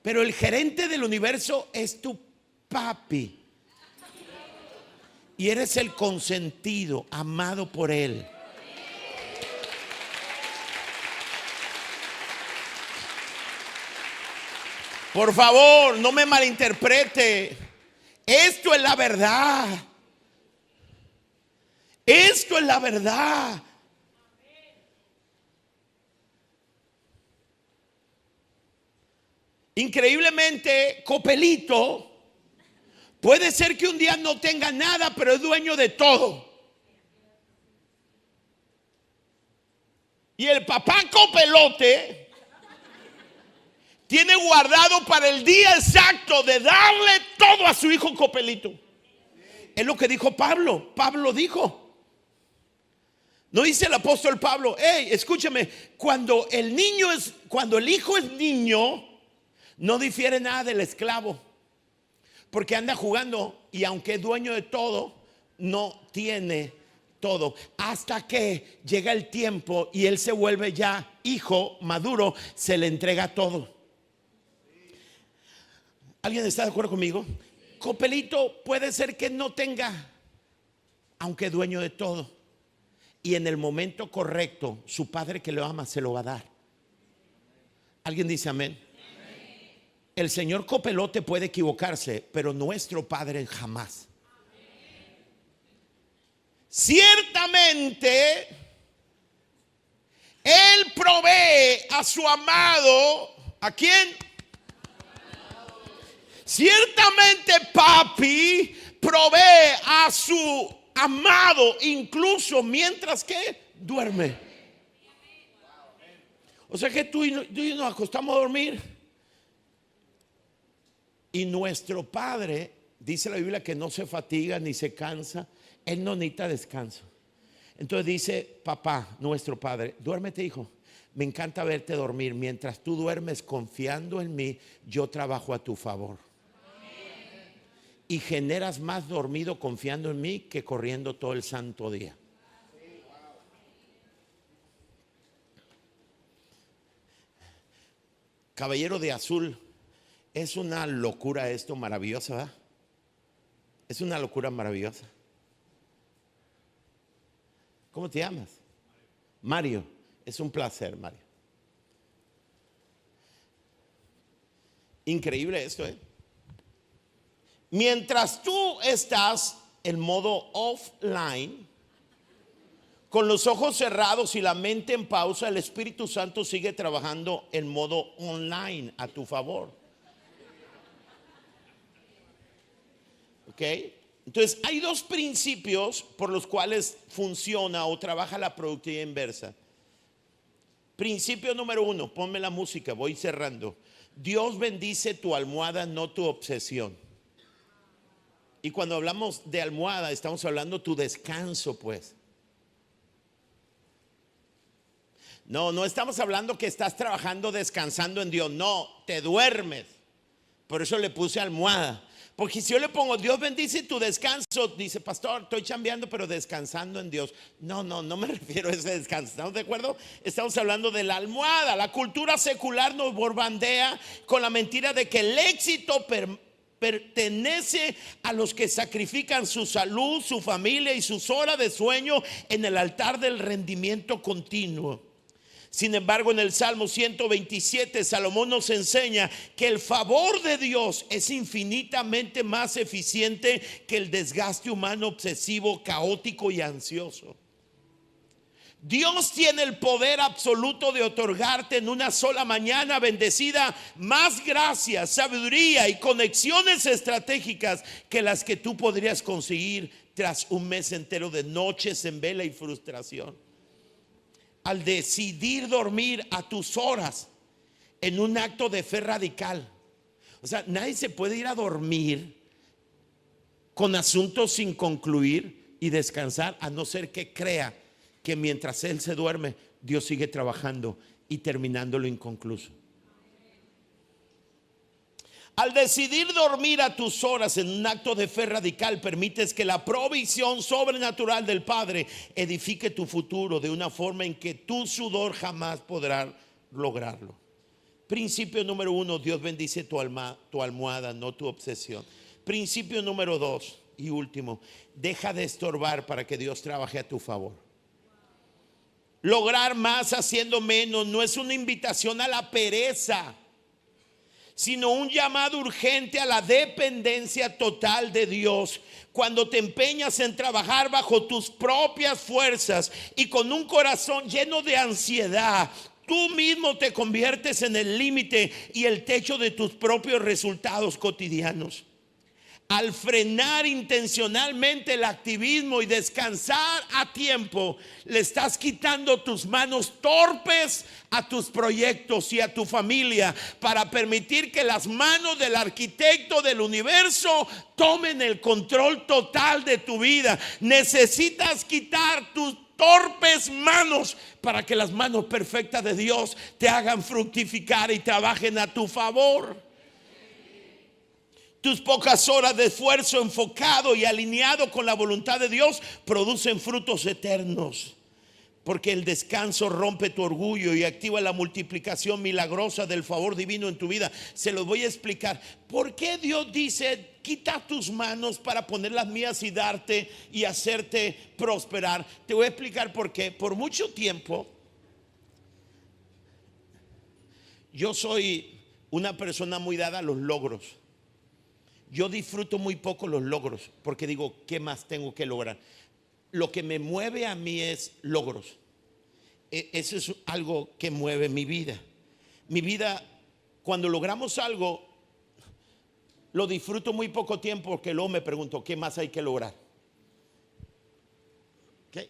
Pero el gerente del universo es tu papi. Y eres el consentido, amado por Él. Por favor, no me malinterprete. Esto es la verdad. Esto es la verdad. Increíblemente, Copelito puede ser que un día no tenga nada, pero es dueño de todo. Y el papá Copelote tiene guardado para el día exacto de darle todo a su hijo Copelito. Es lo que dijo Pablo. Pablo dijo, no dice el apóstol Pablo, hey, escúchame, cuando el hijo es niño, no difiere nada del esclavo, porque anda jugando y aunque es dueño de todo, no tiene todo, hasta que llega el tiempo y él se vuelve ya hijo maduro, se le entrega todo. ¿Alguien está de acuerdo conmigo? Copelito puede ser que no tenga, aunque es dueño de todo, y en el momento correcto su padre que lo ama se lo va a dar. ¿Alguien dice amén? El señor Copelote puede equivocarse, pero nuestro padre jamás. Ciertamente él provee a su amado. ¿A quién? Ciertamente papi provee a su amado incluso mientras que duerme. O sea que tú y yo nos acostamos a dormir y nuestro padre, dice la Biblia, que no se fatiga ni se cansa. Él no necesita descanso. Entonces dice, papá, nuestro padre, duérmete, hijo. Me encanta verte dormir. Mientras tú duermes confiando en mí, yo trabajo a tu favor. Y generas más dormido confiando en mí que corriendo todo el santo día. Caballero de azul, es una locura esto maravillosa, ¿verdad? Es una locura maravillosa. ¿Cómo te llamas? Mario. Es un placer, Mario. Increíble esto, ¿eh? Mientras tú estás en modo offline, con los ojos cerrados y la mente en pausa, el Espíritu Santo sigue trabajando en modo online a tu favor. ¿Ok? Entonces, hay dos principios por los cuales funciona o trabaja la productividad inversa. Principio número 1, ponme la música, voy cerrando. Dios bendice tu almohada, no tu obsesión. Y cuando hablamos de almohada, estamos hablando tu descanso, pues. No estamos hablando que estás trabajando descansando en Dios. No, te duermes. Por eso le puse almohada. Porque si yo le pongo Dios bendice tu descanso, dice pastor, estoy chambeando pero descansando en Dios. No me refiero a ese descanso. ¿Estamos de acuerdo? Estamos hablando de la almohada. La cultura secular nos bombardea con la mentira de que el éxito pertenece a los que sacrifican su salud, su familia y sus horas de sueño en el altar del rendimiento continuo. Sin embargo, en el Salmo 127, Salomón nos enseña que el favor de Dios es infinitamente más eficiente que el desgaste humano obsesivo, caótico y ansioso. Dios tiene el poder absoluto de otorgarte en una sola mañana bendecida más gracias, sabiduría y conexiones estratégicas que las que tú podrías conseguir tras un mes entero de noches en vela y frustración. Al decidir dormir a tus horas en un acto de fe radical. O sea, nadie se puede ir a dormir con asuntos sin concluir y descansar, a no ser que crea que mientras él se duerme, Dios sigue trabajando y terminándolo inconcluso. Al decidir dormir a tus horas en un acto de fe radical, permites que la provisión sobrenatural del Padre edifique tu futuro de una forma en que tu sudor jamás podrá lograrlo. Principio número 1, Dios bendice tu almohada, no tu obsesión. Principio número 2 y último, deja de estorbar para que Dios trabaje a tu favor. Lograr más haciendo menos no es una invitación a la pereza, sino un llamado urgente a la dependencia total de Dios. Cuando te empeñas en trabajar bajo tus propias fuerzas y con un corazón lleno de ansiedad, Tú mismo te conviertes en el límite y el techo de tus propios resultados cotidianos. Al frenar intencionalmente el activismo y descansar a tiempo, le estás quitando tus manos torpes a tus proyectos y a tu familia para permitir que las manos del arquitecto del universo tomen el control total de tu vida. Necesitas quitar tus torpes manos para que las manos perfectas de Dios te hagan fructificar y trabajen a tu favor. Tus pocas horas de esfuerzo enfocado y alineado con la voluntad de Dios producen frutos eternos, porque el descanso rompe tu orgullo y activa la multiplicación milagrosa del favor divino en tu vida. Se los voy a explicar. ¿Por qué Dios dice: quita tus manos para poner las mías y darte y hacerte prosperar? Te voy a explicar por qué. Por mucho tiempo yo soy una persona muy dada a los logros. Yo disfruto muy poco los logros, porque digo, ¿qué más tengo que lograr? Lo que me mueve a mí es logros. Eso es algo que mueve mi vida. Mi vida, cuando logramos algo, lo disfruto muy poco tiempo, porque luego me pregunto, ¿qué más hay que lograr? ¿Qué?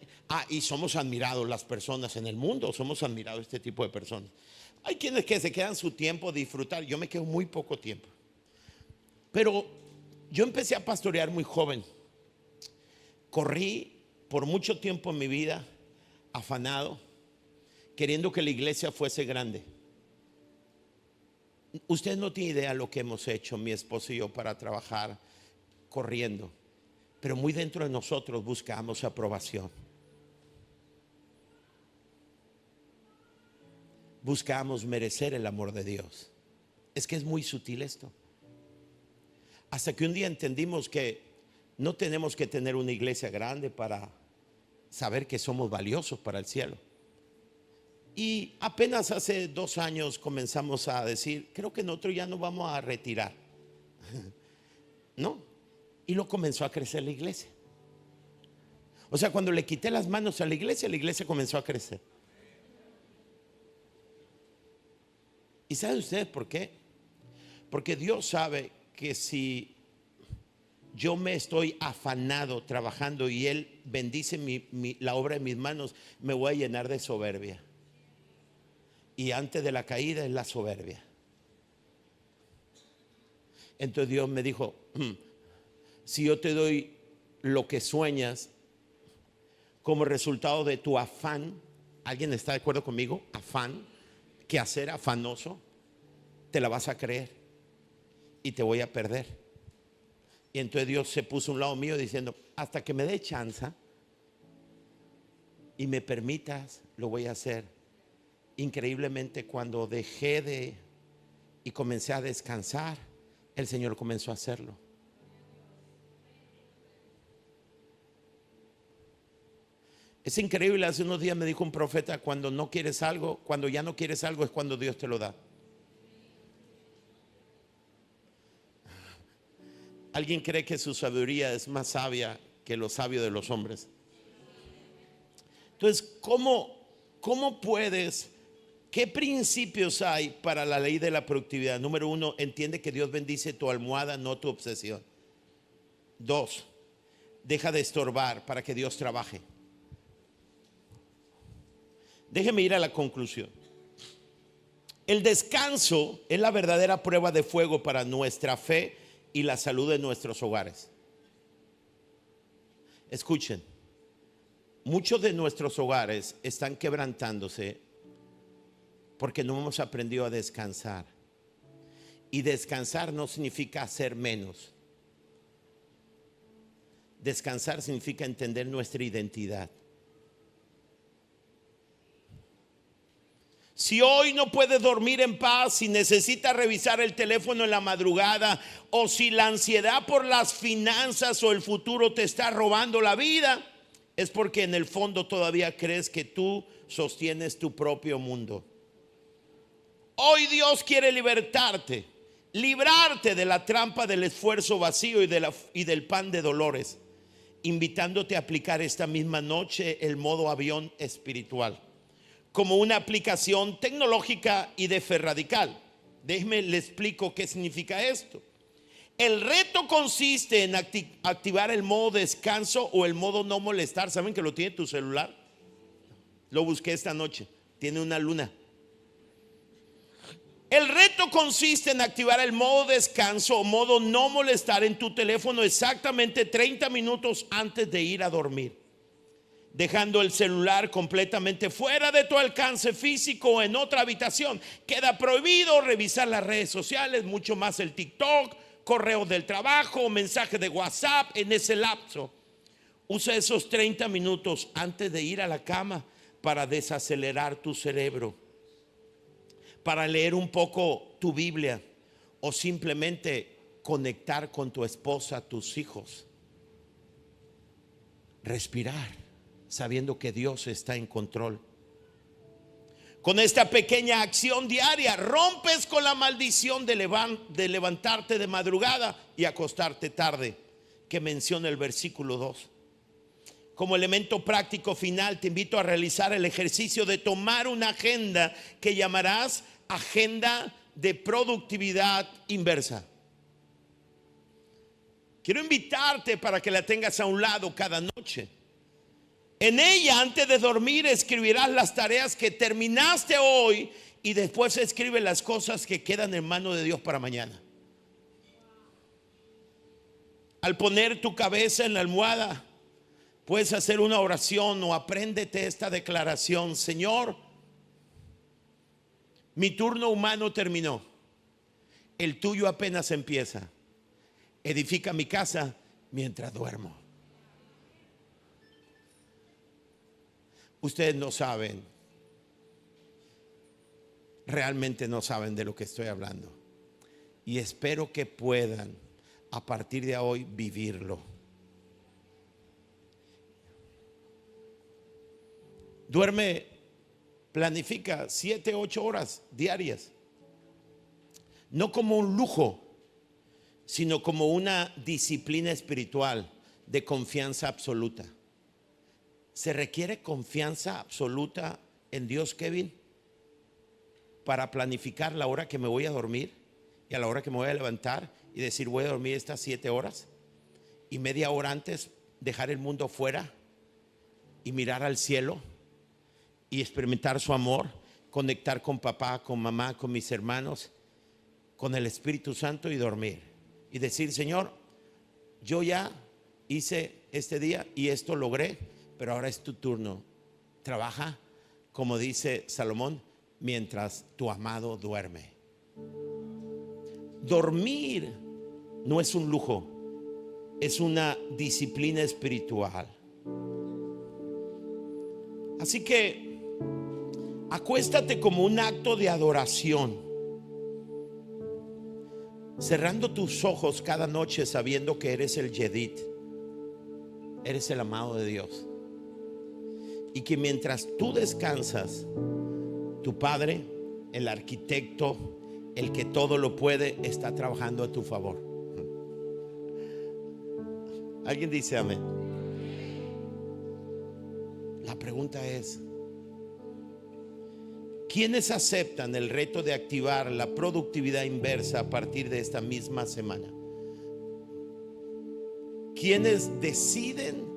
Y somos admirados las personas en el mundo, somos admirados este tipo de personas. Hay quienes que se quedan su tiempo a disfrutar, yo me quedo muy poco tiempo. Pero yo empecé a pastorear muy joven. Corrí por mucho tiempo en mi vida afanado, queriendo que la iglesia fuese grande. Ustedes no tienen idea lo que hemos hecho mi esposo y yo para trabajar corriendo, pero muy dentro de nosotros buscamos aprobación. Buscamos merecer el amor de Dios. Es que es muy sutil esto. Hasta que un día entendimos que no tenemos que tener una iglesia grande para saber que somos valiosos para el cielo. Y apenas hace 2 años comenzamos a decir, creo que nosotros ya nos vamos a retirar. ¿No? Y lo comenzó a crecer la iglesia. O sea, cuando le quité las manos a la iglesia comenzó a crecer. ¿Y saben ustedes por qué? Porque Dios sabe que si yo me estoy afanado trabajando y Él bendice la obra de mis manos, me voy a llenar de soberbia. Y antes de la caída es la soberbia. Entonces Dios me dijo, si yo te doy lo que sueñas como resultado de tu afán, ¿alguien está de acuerdo conmigo? Afán, quehacer afanoso, te la vas a creer y te voy a perder. Y entonces Dios se puso a un lado mío diciendo, hasta que me dé chance y me permitas, lo voy a hacer. Increíblemente, cuando dejé y comencé a descansar, el Señor comenzó a hacerlo. Es increíble. Hace unos días me dijo un profeta, cuando ya no quieres algo es cuando Dios te lo da. ¿Alguien cree que su sabiduría es más sabia que lo sabio de los hombres? Entonces, ¿cómo puedes? ¿Qué principios hay para la ley de la productividad? Número 1, entiende que Dios bendice tu almohada, no tu obsesión. 2, deja de estorbar para que Dios trabaje. Déjeme ir a la conclusión. El descanso es la verdadera prueba de fuego para nuestra fe y la salud de nuestros hogares. Escuchen, muchos de nuestros hogares están quebrantándose porque no hemos aprendido a descansar. Y descansar no significa hacer menos. Descansar significa entender nuestra identidad. Si hoy no puedes dormir en paz, si necesitas revisar el teléfono en la madrugada, o si la ansiedad por las finanzas o el futuro te está robando la vida, es porque en el fondo todavía crees que tú sostienes tu propio mundo. Hoy Dios quiere librarte de la trampa del esfuerzo vacío y del pan de dolores, invitándote a aplicar esta misma noche el modo avión espiritual. como una aplicación tecnológica y de fe radical. Déjeme le explico qué significa esto. El reto consiste en activar el modo descanso o el modo no molestar. ¿Saben que lo tiene tu celular? Lo busqué esta noche. Tiene una luna. El reto consiste en activar el modo descanso o modo no molestar en tu teléfono exactamente 30 minutos antes de ir a dormir, dejando el celular completamente fuera de tu alcance físico o en otra habitación. Queda prohibido revisar las redes sociales, mucho más el TikTok, correos del trabajo, mensajes de WhatsApp en ese lapso. Usa esos 30 minutos antes de ir a la cama para desacelerar tu cerebro, para leer un poco tu Biblia o simplemente conectar con tu esposa, tus hijos. Respirar, sabiendo que Dios está en control. Con esta pequeña acción diaria rompes con la maldición de levantarte de madrugada y acostarte tarde, que menciona el versículo 2. Como elemento práctico final, te invito a realizar el ejercicio de tomar una agenda que llamarás agenda de productividad inversa. Quiero invitarte para que la tengas a un lado cada noche. En ella, antes de dormir, escribirás las tareas que terminaste hoy y después escribe las cosas que quedan en manos de Dios para mañana. Al poner tu cabeza en la almohada, puedes hacer una oración o apréndete esta declaración: Señor, mi turno humano terminó, el tuyo apenas empieza. Edifica mi casa mientras duermo. Ustedes no saben, realmente no saben de lo que estoy hablando. Y espero que puedan a partir de hoy vivirlo. Duerme, planifica 7, 8 horas diarias. No como un lujo, sino como una disciplina espiritual de confianza absoluta. ¿Se requiere confianza absoluta en Dios, Kevin, para planificar la hora que me voy a dormir y a la hora que me voy a levantar y decir voy a dormir estas 7 horas y media hora antes dejar el mundo fuera y mirar al cielo y experimentar su amor, conectar con papá, con mamá, con mis hermanos, con el Espíritu Santo y dormir y decir, Señor, yo ya hice este día y esto logré, pero ahora es tu turno. Trabaja, como dice Salomón, mientras tu amado duerme. Dormir no es un lujo, es una disciplina espiritual. Así que acuéstate como un acto de adoración, cerrando tus ojos cada noche sabiendo que eres el Yedid, eres el amado de Dios, y que mientras tú descansas, tu Padre, el arquitecto, el que todo lo puede, está trabajando a tu favor. ¿Alguien dice amén? La pregunta es, ¿quiénes aceptan el reto de activar la productividad inversa a partir de esta misma semana? ¿Quiénes deciden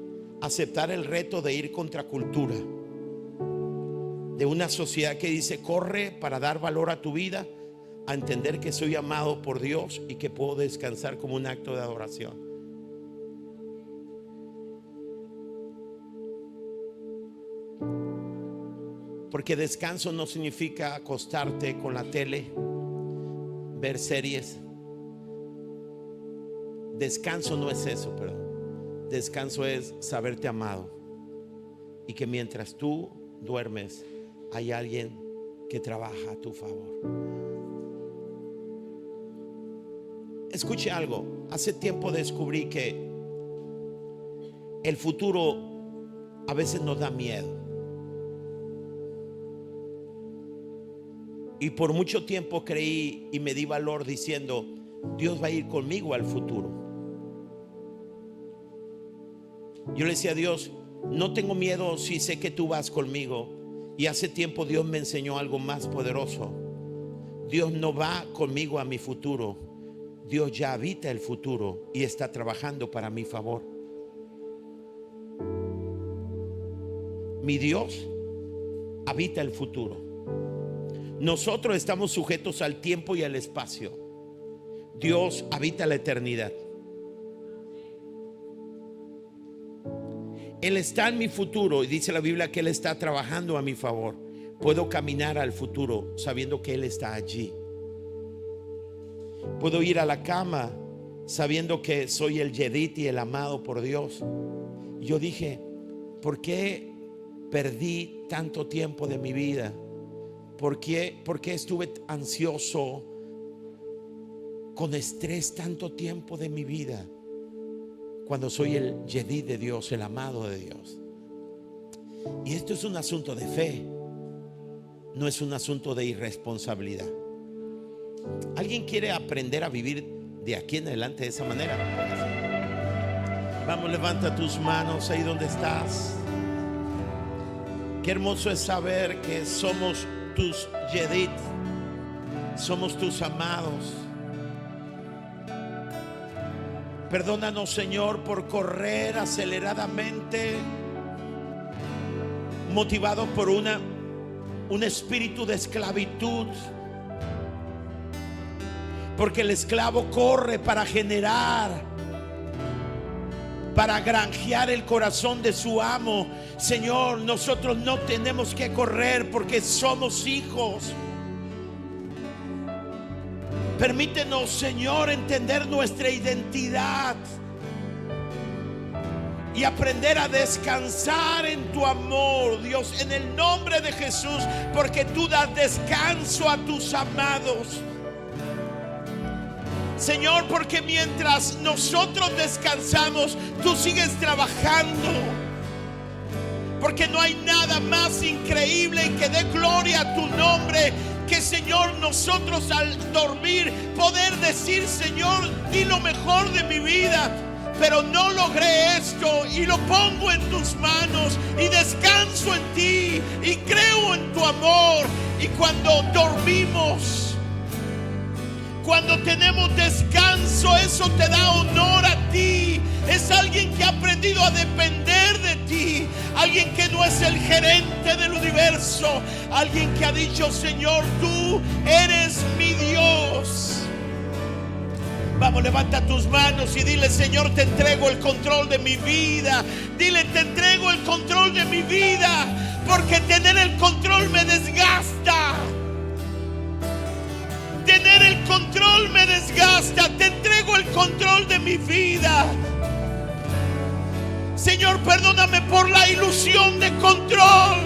aceptar el reto de ir contra cultura? De una sociedad que dice corre para dar valor a tu vida, a entender que soy amado por Dios y que puedo descansar como un acto de adoración. Porque descanso no significa acostarte con la tele, ver series. Descanso no es eso, perdón. Descanso es saberte amado y que mientras tú duermes hay alguien que trabaja a tu favor. Escuche algo. Hace tiempo descubrí que el futuro a veces nos da miedo. Y por mucho tiempo creí y me di valor diciendo, Dios va a ir conmigo al futuro. Yo le decía a Dios, no tengo miedo si sé que tú vas conmigo. Y hace tiempo Dios me enseñó algo más poderoso. Dios no va conmigo a mi futuro. Dios ya habita el futuro y está trabajando para mi favor. Mi Dios habita el futuro. Nosotros estamos sujetos al tiempo y al espacio. Dios habita la eternidad. Él está en mi futuro y dice la Biblia que Él está trabajando a mi favor. Puedo caminar al futuro sabiendo que Él está allí. Puedo ir a la cama sabiendo que soy el Yedid y el amado por Dios. Yo dije, ¿por qué perdí tanto tiempo de mi vida? ¿Por qué estuve ansioso, con estrés tanto tiempo de mi vida? Cuando soy el Yedid de Dios, el amado de Dios. Y esto es un asunto de fe, no es un asunto de irresponsabilidad. ¿Alguien quiere aprender a vivir de aquí en adelante de esa manera? Vamos, levanta tus manos ahí donde estás. Qué hermoso es saber que somos tus Yedid, somos tus amados. Perdónanos, Señor, por correr aceleradamente, motivado por un espíritu de esclavitud. Porque el esclavo corre para generar, para granjear el corazón de su amo. Señor, nosotros no tenemos que correr porque somos hijos. Permítenos, Señor, entender nuestra identidad y aprender a descansar en tu amor, Dios, en el nombre de Jesús, porque tú das descanso a tus amados. Señor, porque mientras nosotros descansamos, tú sigues trabajando. Porque no hay nada más increíble y que dé gloria a tu nombre que, Señor, nosotros al dormir poder decir: Señor, di lo mejor de mi vida, pero no logré esto y lo pongo en tus manos y descanso en ti y creo en tu amor. Y cuando dormimos, cuando tenemos descanso, eso te da honor a ti. Es alguien que ha aprendido a depender de ti. Alguien que no es el gerente del universo. Alguien que ha dicho: Señor, tú eres mi Dios. Vamos, levanta tus manos y dile: Señor, te entrego el control de mi vida. Dile: te entrego el control de mi vida, porque tener el control me desgasta. Tener el control me desgasta. Te entrego el control de mi vida. Señor, perdóname por la ilusión de control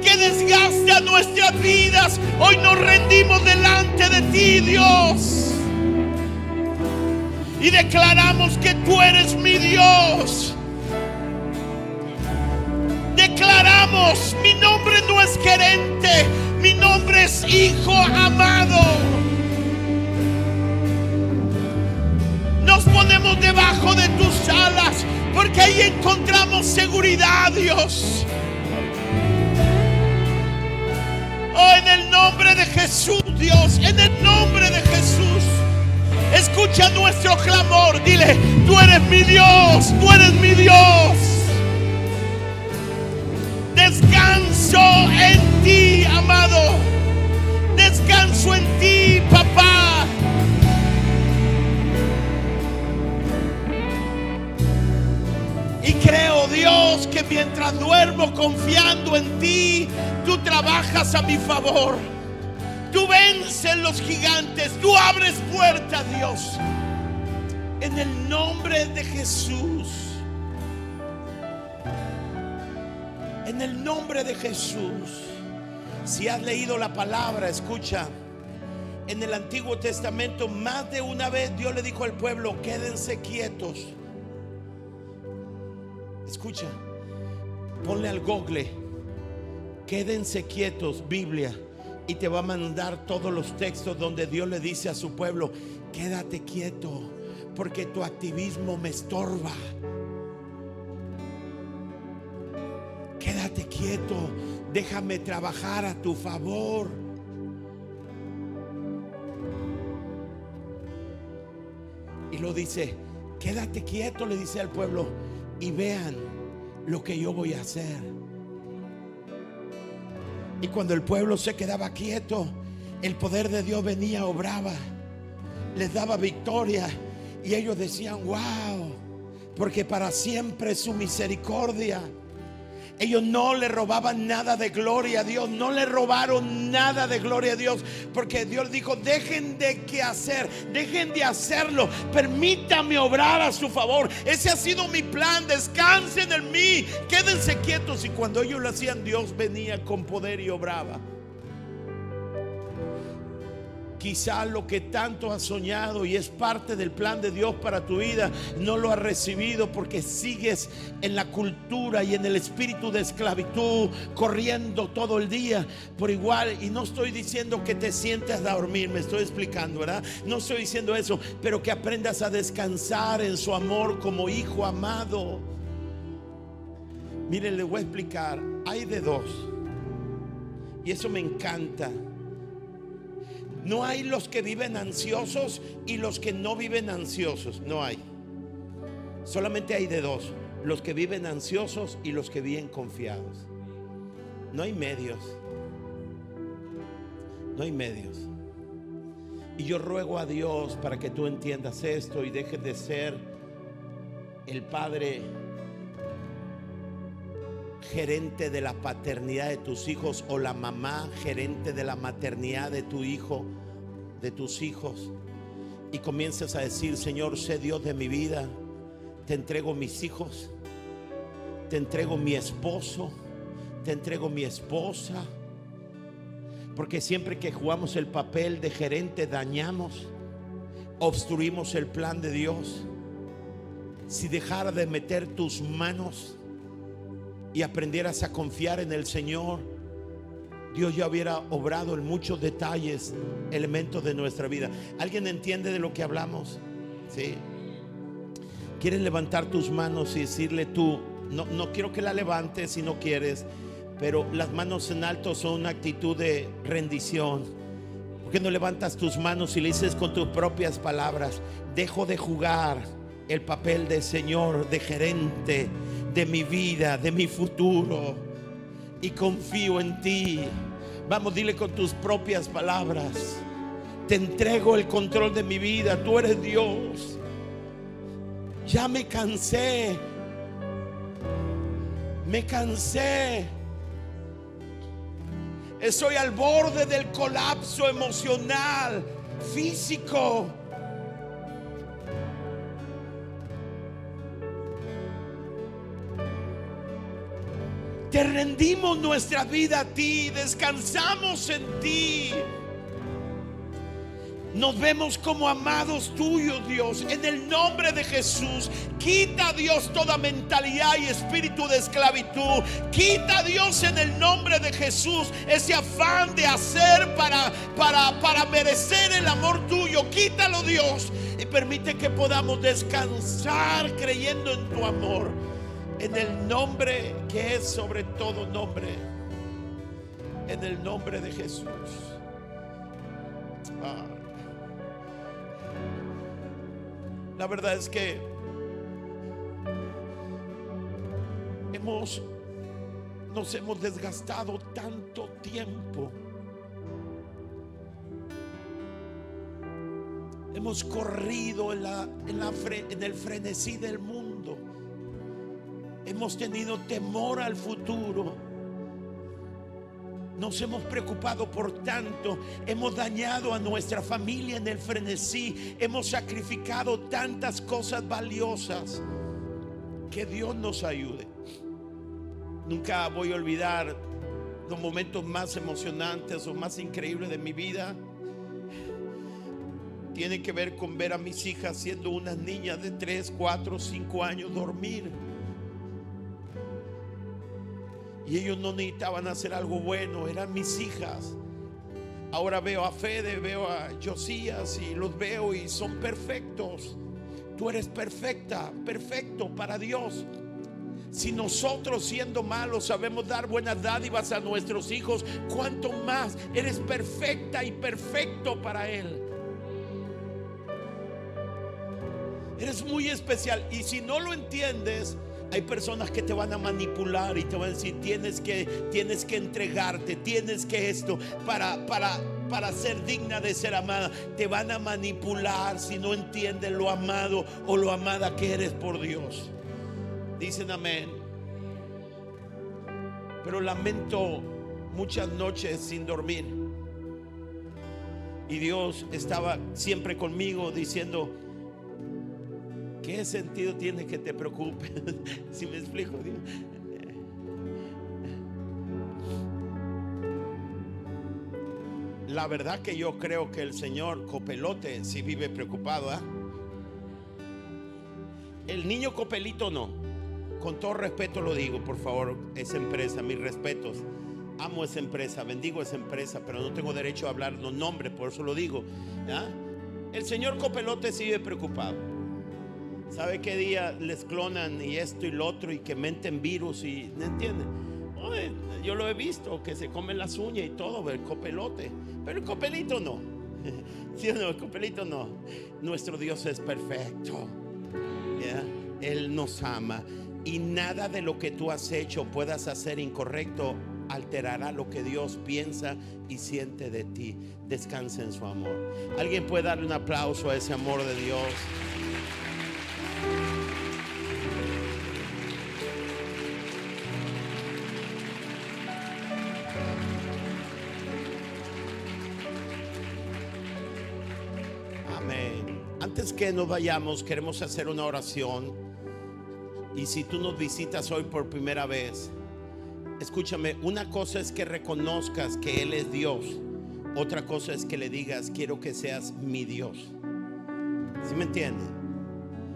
que desgasta nuestras vidas. Hoy nos rendimos delante de ti, Dios, y declaramos que tú eres mi Dios. Declaramos: mi nombre no es gerente, mi nombre es hijo amado. Nos ponemos debajo de tus alas, porque ahí encontramos seguridad, Dios. Oh, en el nombre de Jesús, Dios, en el nombre de Jesús, escucha nuestro clamor. Dile: tú eres mi Dios, tú eres mi Dios. Descanso en ti, amado. Descanso en ti, papá. Y creo, Dios, que mientras duermo confiando en ti, tú trabajas a mi favor. Tú vences los gigantes, tú abres puertas, Dios. En el nombre de Jesús. En el nombre de Jesús. Si has leído la palabra, escucha. En el Antiguo Testamento, más de una vez Dios le dijo al pueblo: quédense quietos. Escucha, ponle al Google: quédense quietos, Biblia, y te va a mandar todos los textos donde Dios le dice a su pueblo: quédate quieto, porque tu activismo me estorba. quieto, déjame trabajar a tu favor. Y lo dice, quédate quieto, le dice al pueblo, y vean lo que yo voy a hacer. Y cuando el pueblo se quedaba quieto, el poder de Dios venía, obraba, les daba victoria. Y ellos decían, wow, porque para siempre es su misericordia. Ellos no le robaban nada de gloria a Dios, no le robaron nada de gloria a Dios, porque Dios dijo, dejen de qué hacer, dejen de hacerlo, permítame obrar a su favor. Ese ha sido mi plan, descansen en mí, quédense quietos. Y cuando ellos lo hacían, Dios venía con poder y obraba. Quizá lo que tanto has soñado y es parte del plan de Dios para tu vida, no lo has recibido porque sigues en la cultura y en el espíritu de esclavitud, corriendo todo el día por igual. Y no estoy diciendo que te sientes a dormir, me estoy explicando, ¿verdad? No estoy diciendo eso, pero que aprendas a descansar en su amor como hijo amado. Miren, les voy a explicar, hay de dos, y eso me encanta. No hay los que viven ansiosos y los que no viven ansiosos. No hay. Solamente hay de dos: los que viven ansiosos y los que viven confiados. No hay medios. No hay medios. Y yo ruego a Dios para que tú entiendas esto y dejes de ser el padre gerente de la paternidad de tus hijos o la mamá gerente de la maternidad de tu hijo, de tus hijos, y comiences a decir, Señor, sé Dios de mi vida, te entrego mis hijos, te entrego mi esposo, te entrego mi esposa. Porque siempre que jugamos el papel de gerente dañamos, obstruimos el plan de Dios. Si dejaras de meter tus manos y aprendieras a confiar en el Señor, Dios ya hubiera obrado en muchos detalles, elementos de nuestra vida. ¿Alguien entiende de lo que hablamos? ¿Sí? ¿Quieres levantar tus manos y decirle tú? No quiero que la levantes si no quieres, pero las manos en alto son una actitud de rendición. ¿Por qué no levantas tus manos y le dices con tus propias palabras, dejo de jugar el papel de Señor, de gerente de mi vida, de mi futuro, y confío en ti? Vamos, dile con tus propias palabras, te entrego el control de mi vida, tú eres Dios. Ya me cansé, estoy al borde del colapso emocional, físico. Te rendimos nuestra vida a ti, descansamos en ti. Nos vemos como amados tuyos, Dios. En el nombre de Jesús, quita, Dios, toda mentalidad y espíritu de esclavitud. Quita, Dios, en el nombre de Jesús, ese afán de hacer para merecer el amor tuyo. Quítalo, Dios, y permite que podamos descansar creyendo en tu amor. En el nombre que es sobre todo nombre, en el nombre de Jesús. La verdad es que nos hemos desgastado tanto tiempo. Hemos corrido en el frenesí del mundo. Hemos tenido temor al futuro. Nos hemos preocupado por tanto. Hemos dañado a nuestra familia en el frenesí. Hemos sacrificado tantas cosas valiosas. Que Dios nos ayude. Nunca voy a olvidar los momentos más emocionantes o más increíbles de mi vida. Tienen que ver con ver a mis hijas siendo unas niñas de 3, 4, 5 años dormir. Y ellos no necesitaban hacer algo bueno, eran mis hijas. Ahora veo a Fede, veo a Josías y los veo y son perfectos. Tú eres perfecta, perfecto para Dios. Si nosotros siendo malos sabemos dar buenas dádivas a nuestros hijos, cuánto más eres perfecta y perfecto para Él. Eres muy especial. Y si no lo entiendes, hay personas que te van a manipular y te van a decir: tienes que entregarte, tienes que esto para ser digna de ser amada. Te van a manipular si no entiendes lo amado o lo amada que eres por Dios. Dicen amén. Pero lamento muchas noches sin dormir, y Dios estaba siempre conmigo diciendo: ¿qué sentido tiene que te preocupes? Si me explico, Dios. La verdad que yo creo que el señor Copelote sí vive preocupado, ¿eh? El niño Copelito no. Con todo respeto lo digo, por favor, esa empresa, mis respetos. Amo esa empresa, bendigo esa empresa, pero no tengo derecho a hablar los nombres, por eso lo digo, ¿ya? El señor Copelote sí vive preocupado. ¿Sabe qué día les clonan y esto y lo otro y que meten virus y no entienden? Oye, yo lo he visto, que se comen las uñas y todo, el Copelote. Pero el Copelito no. ¿Sí o no? El Copelito no. Nuestro Dios es perfecto, ¿ya? Él nos ama, y nada de lo que tú has hecho, puedas hacer incorrecto, alterará lo que Dios piensa y siente de ti. Descansa en su amor. ¿Alguien puede darle un aplauso a ese amor de Dios? Amén. Antes que nos vayamos, queremos hacer una oración. Y si tú nos visitas hoy por primera vez, escúchame, una cosa es que reconozcas que Él es Dios. Otra cosa es que le digas: quiero que seas mi Dios. ¿Sí me entiendes?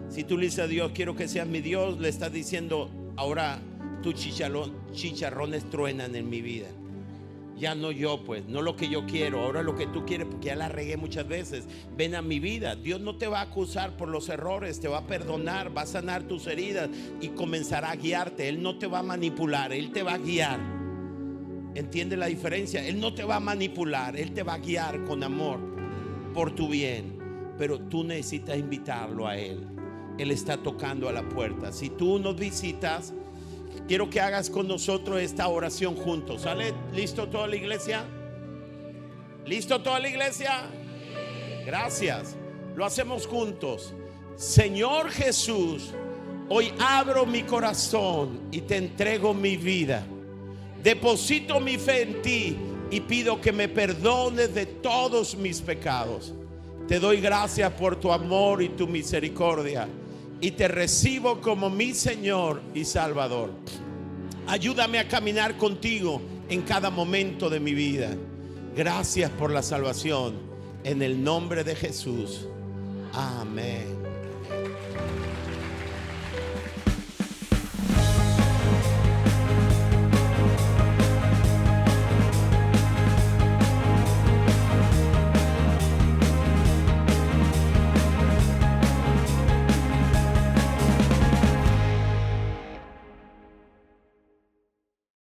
Si tú le dices a Dios: quiero que seas mi Dios, le estás diciendo: ahora tus chicharrones truenan en mi vida. Ya no yo, pues, no lo que yo quiero, ahora lo que tú quieres, porque ya la regué muchas veces. Ven a mi vida. Dios no te va a acusar por los errores, te va a perdonar, va a sanar tus heridas y comenzará a guiarte. Él no te va a manipular, Él te va a guiar. ¿Entiende la diferencia? Él no te va a manipular, Él te va a guiar con amor por tu bien. Pero tú necesitas invitarlo a Él. Él está tocando a la puerta. Si tú nos visitas, quiero que hagas con nosotros esta oración juntos. ¿Sale? ¿Listo toda la iglesia? ¿Listo toda la iglesia? Gracias. Lo hacemos juntos. Señor Jesús, hoy abro mi corazón y te entrego mi vida. Deposito mi fe en ti y pido que me perdones de todos mis pecados. Te doy gracias por tu amor y tu misericordia, y te recibo como mi Señor y Salvador. Ayúdame a caminar contigo en cada momento de mi vida. Gracias por la salvación. En el nombre de Jesús. Amén.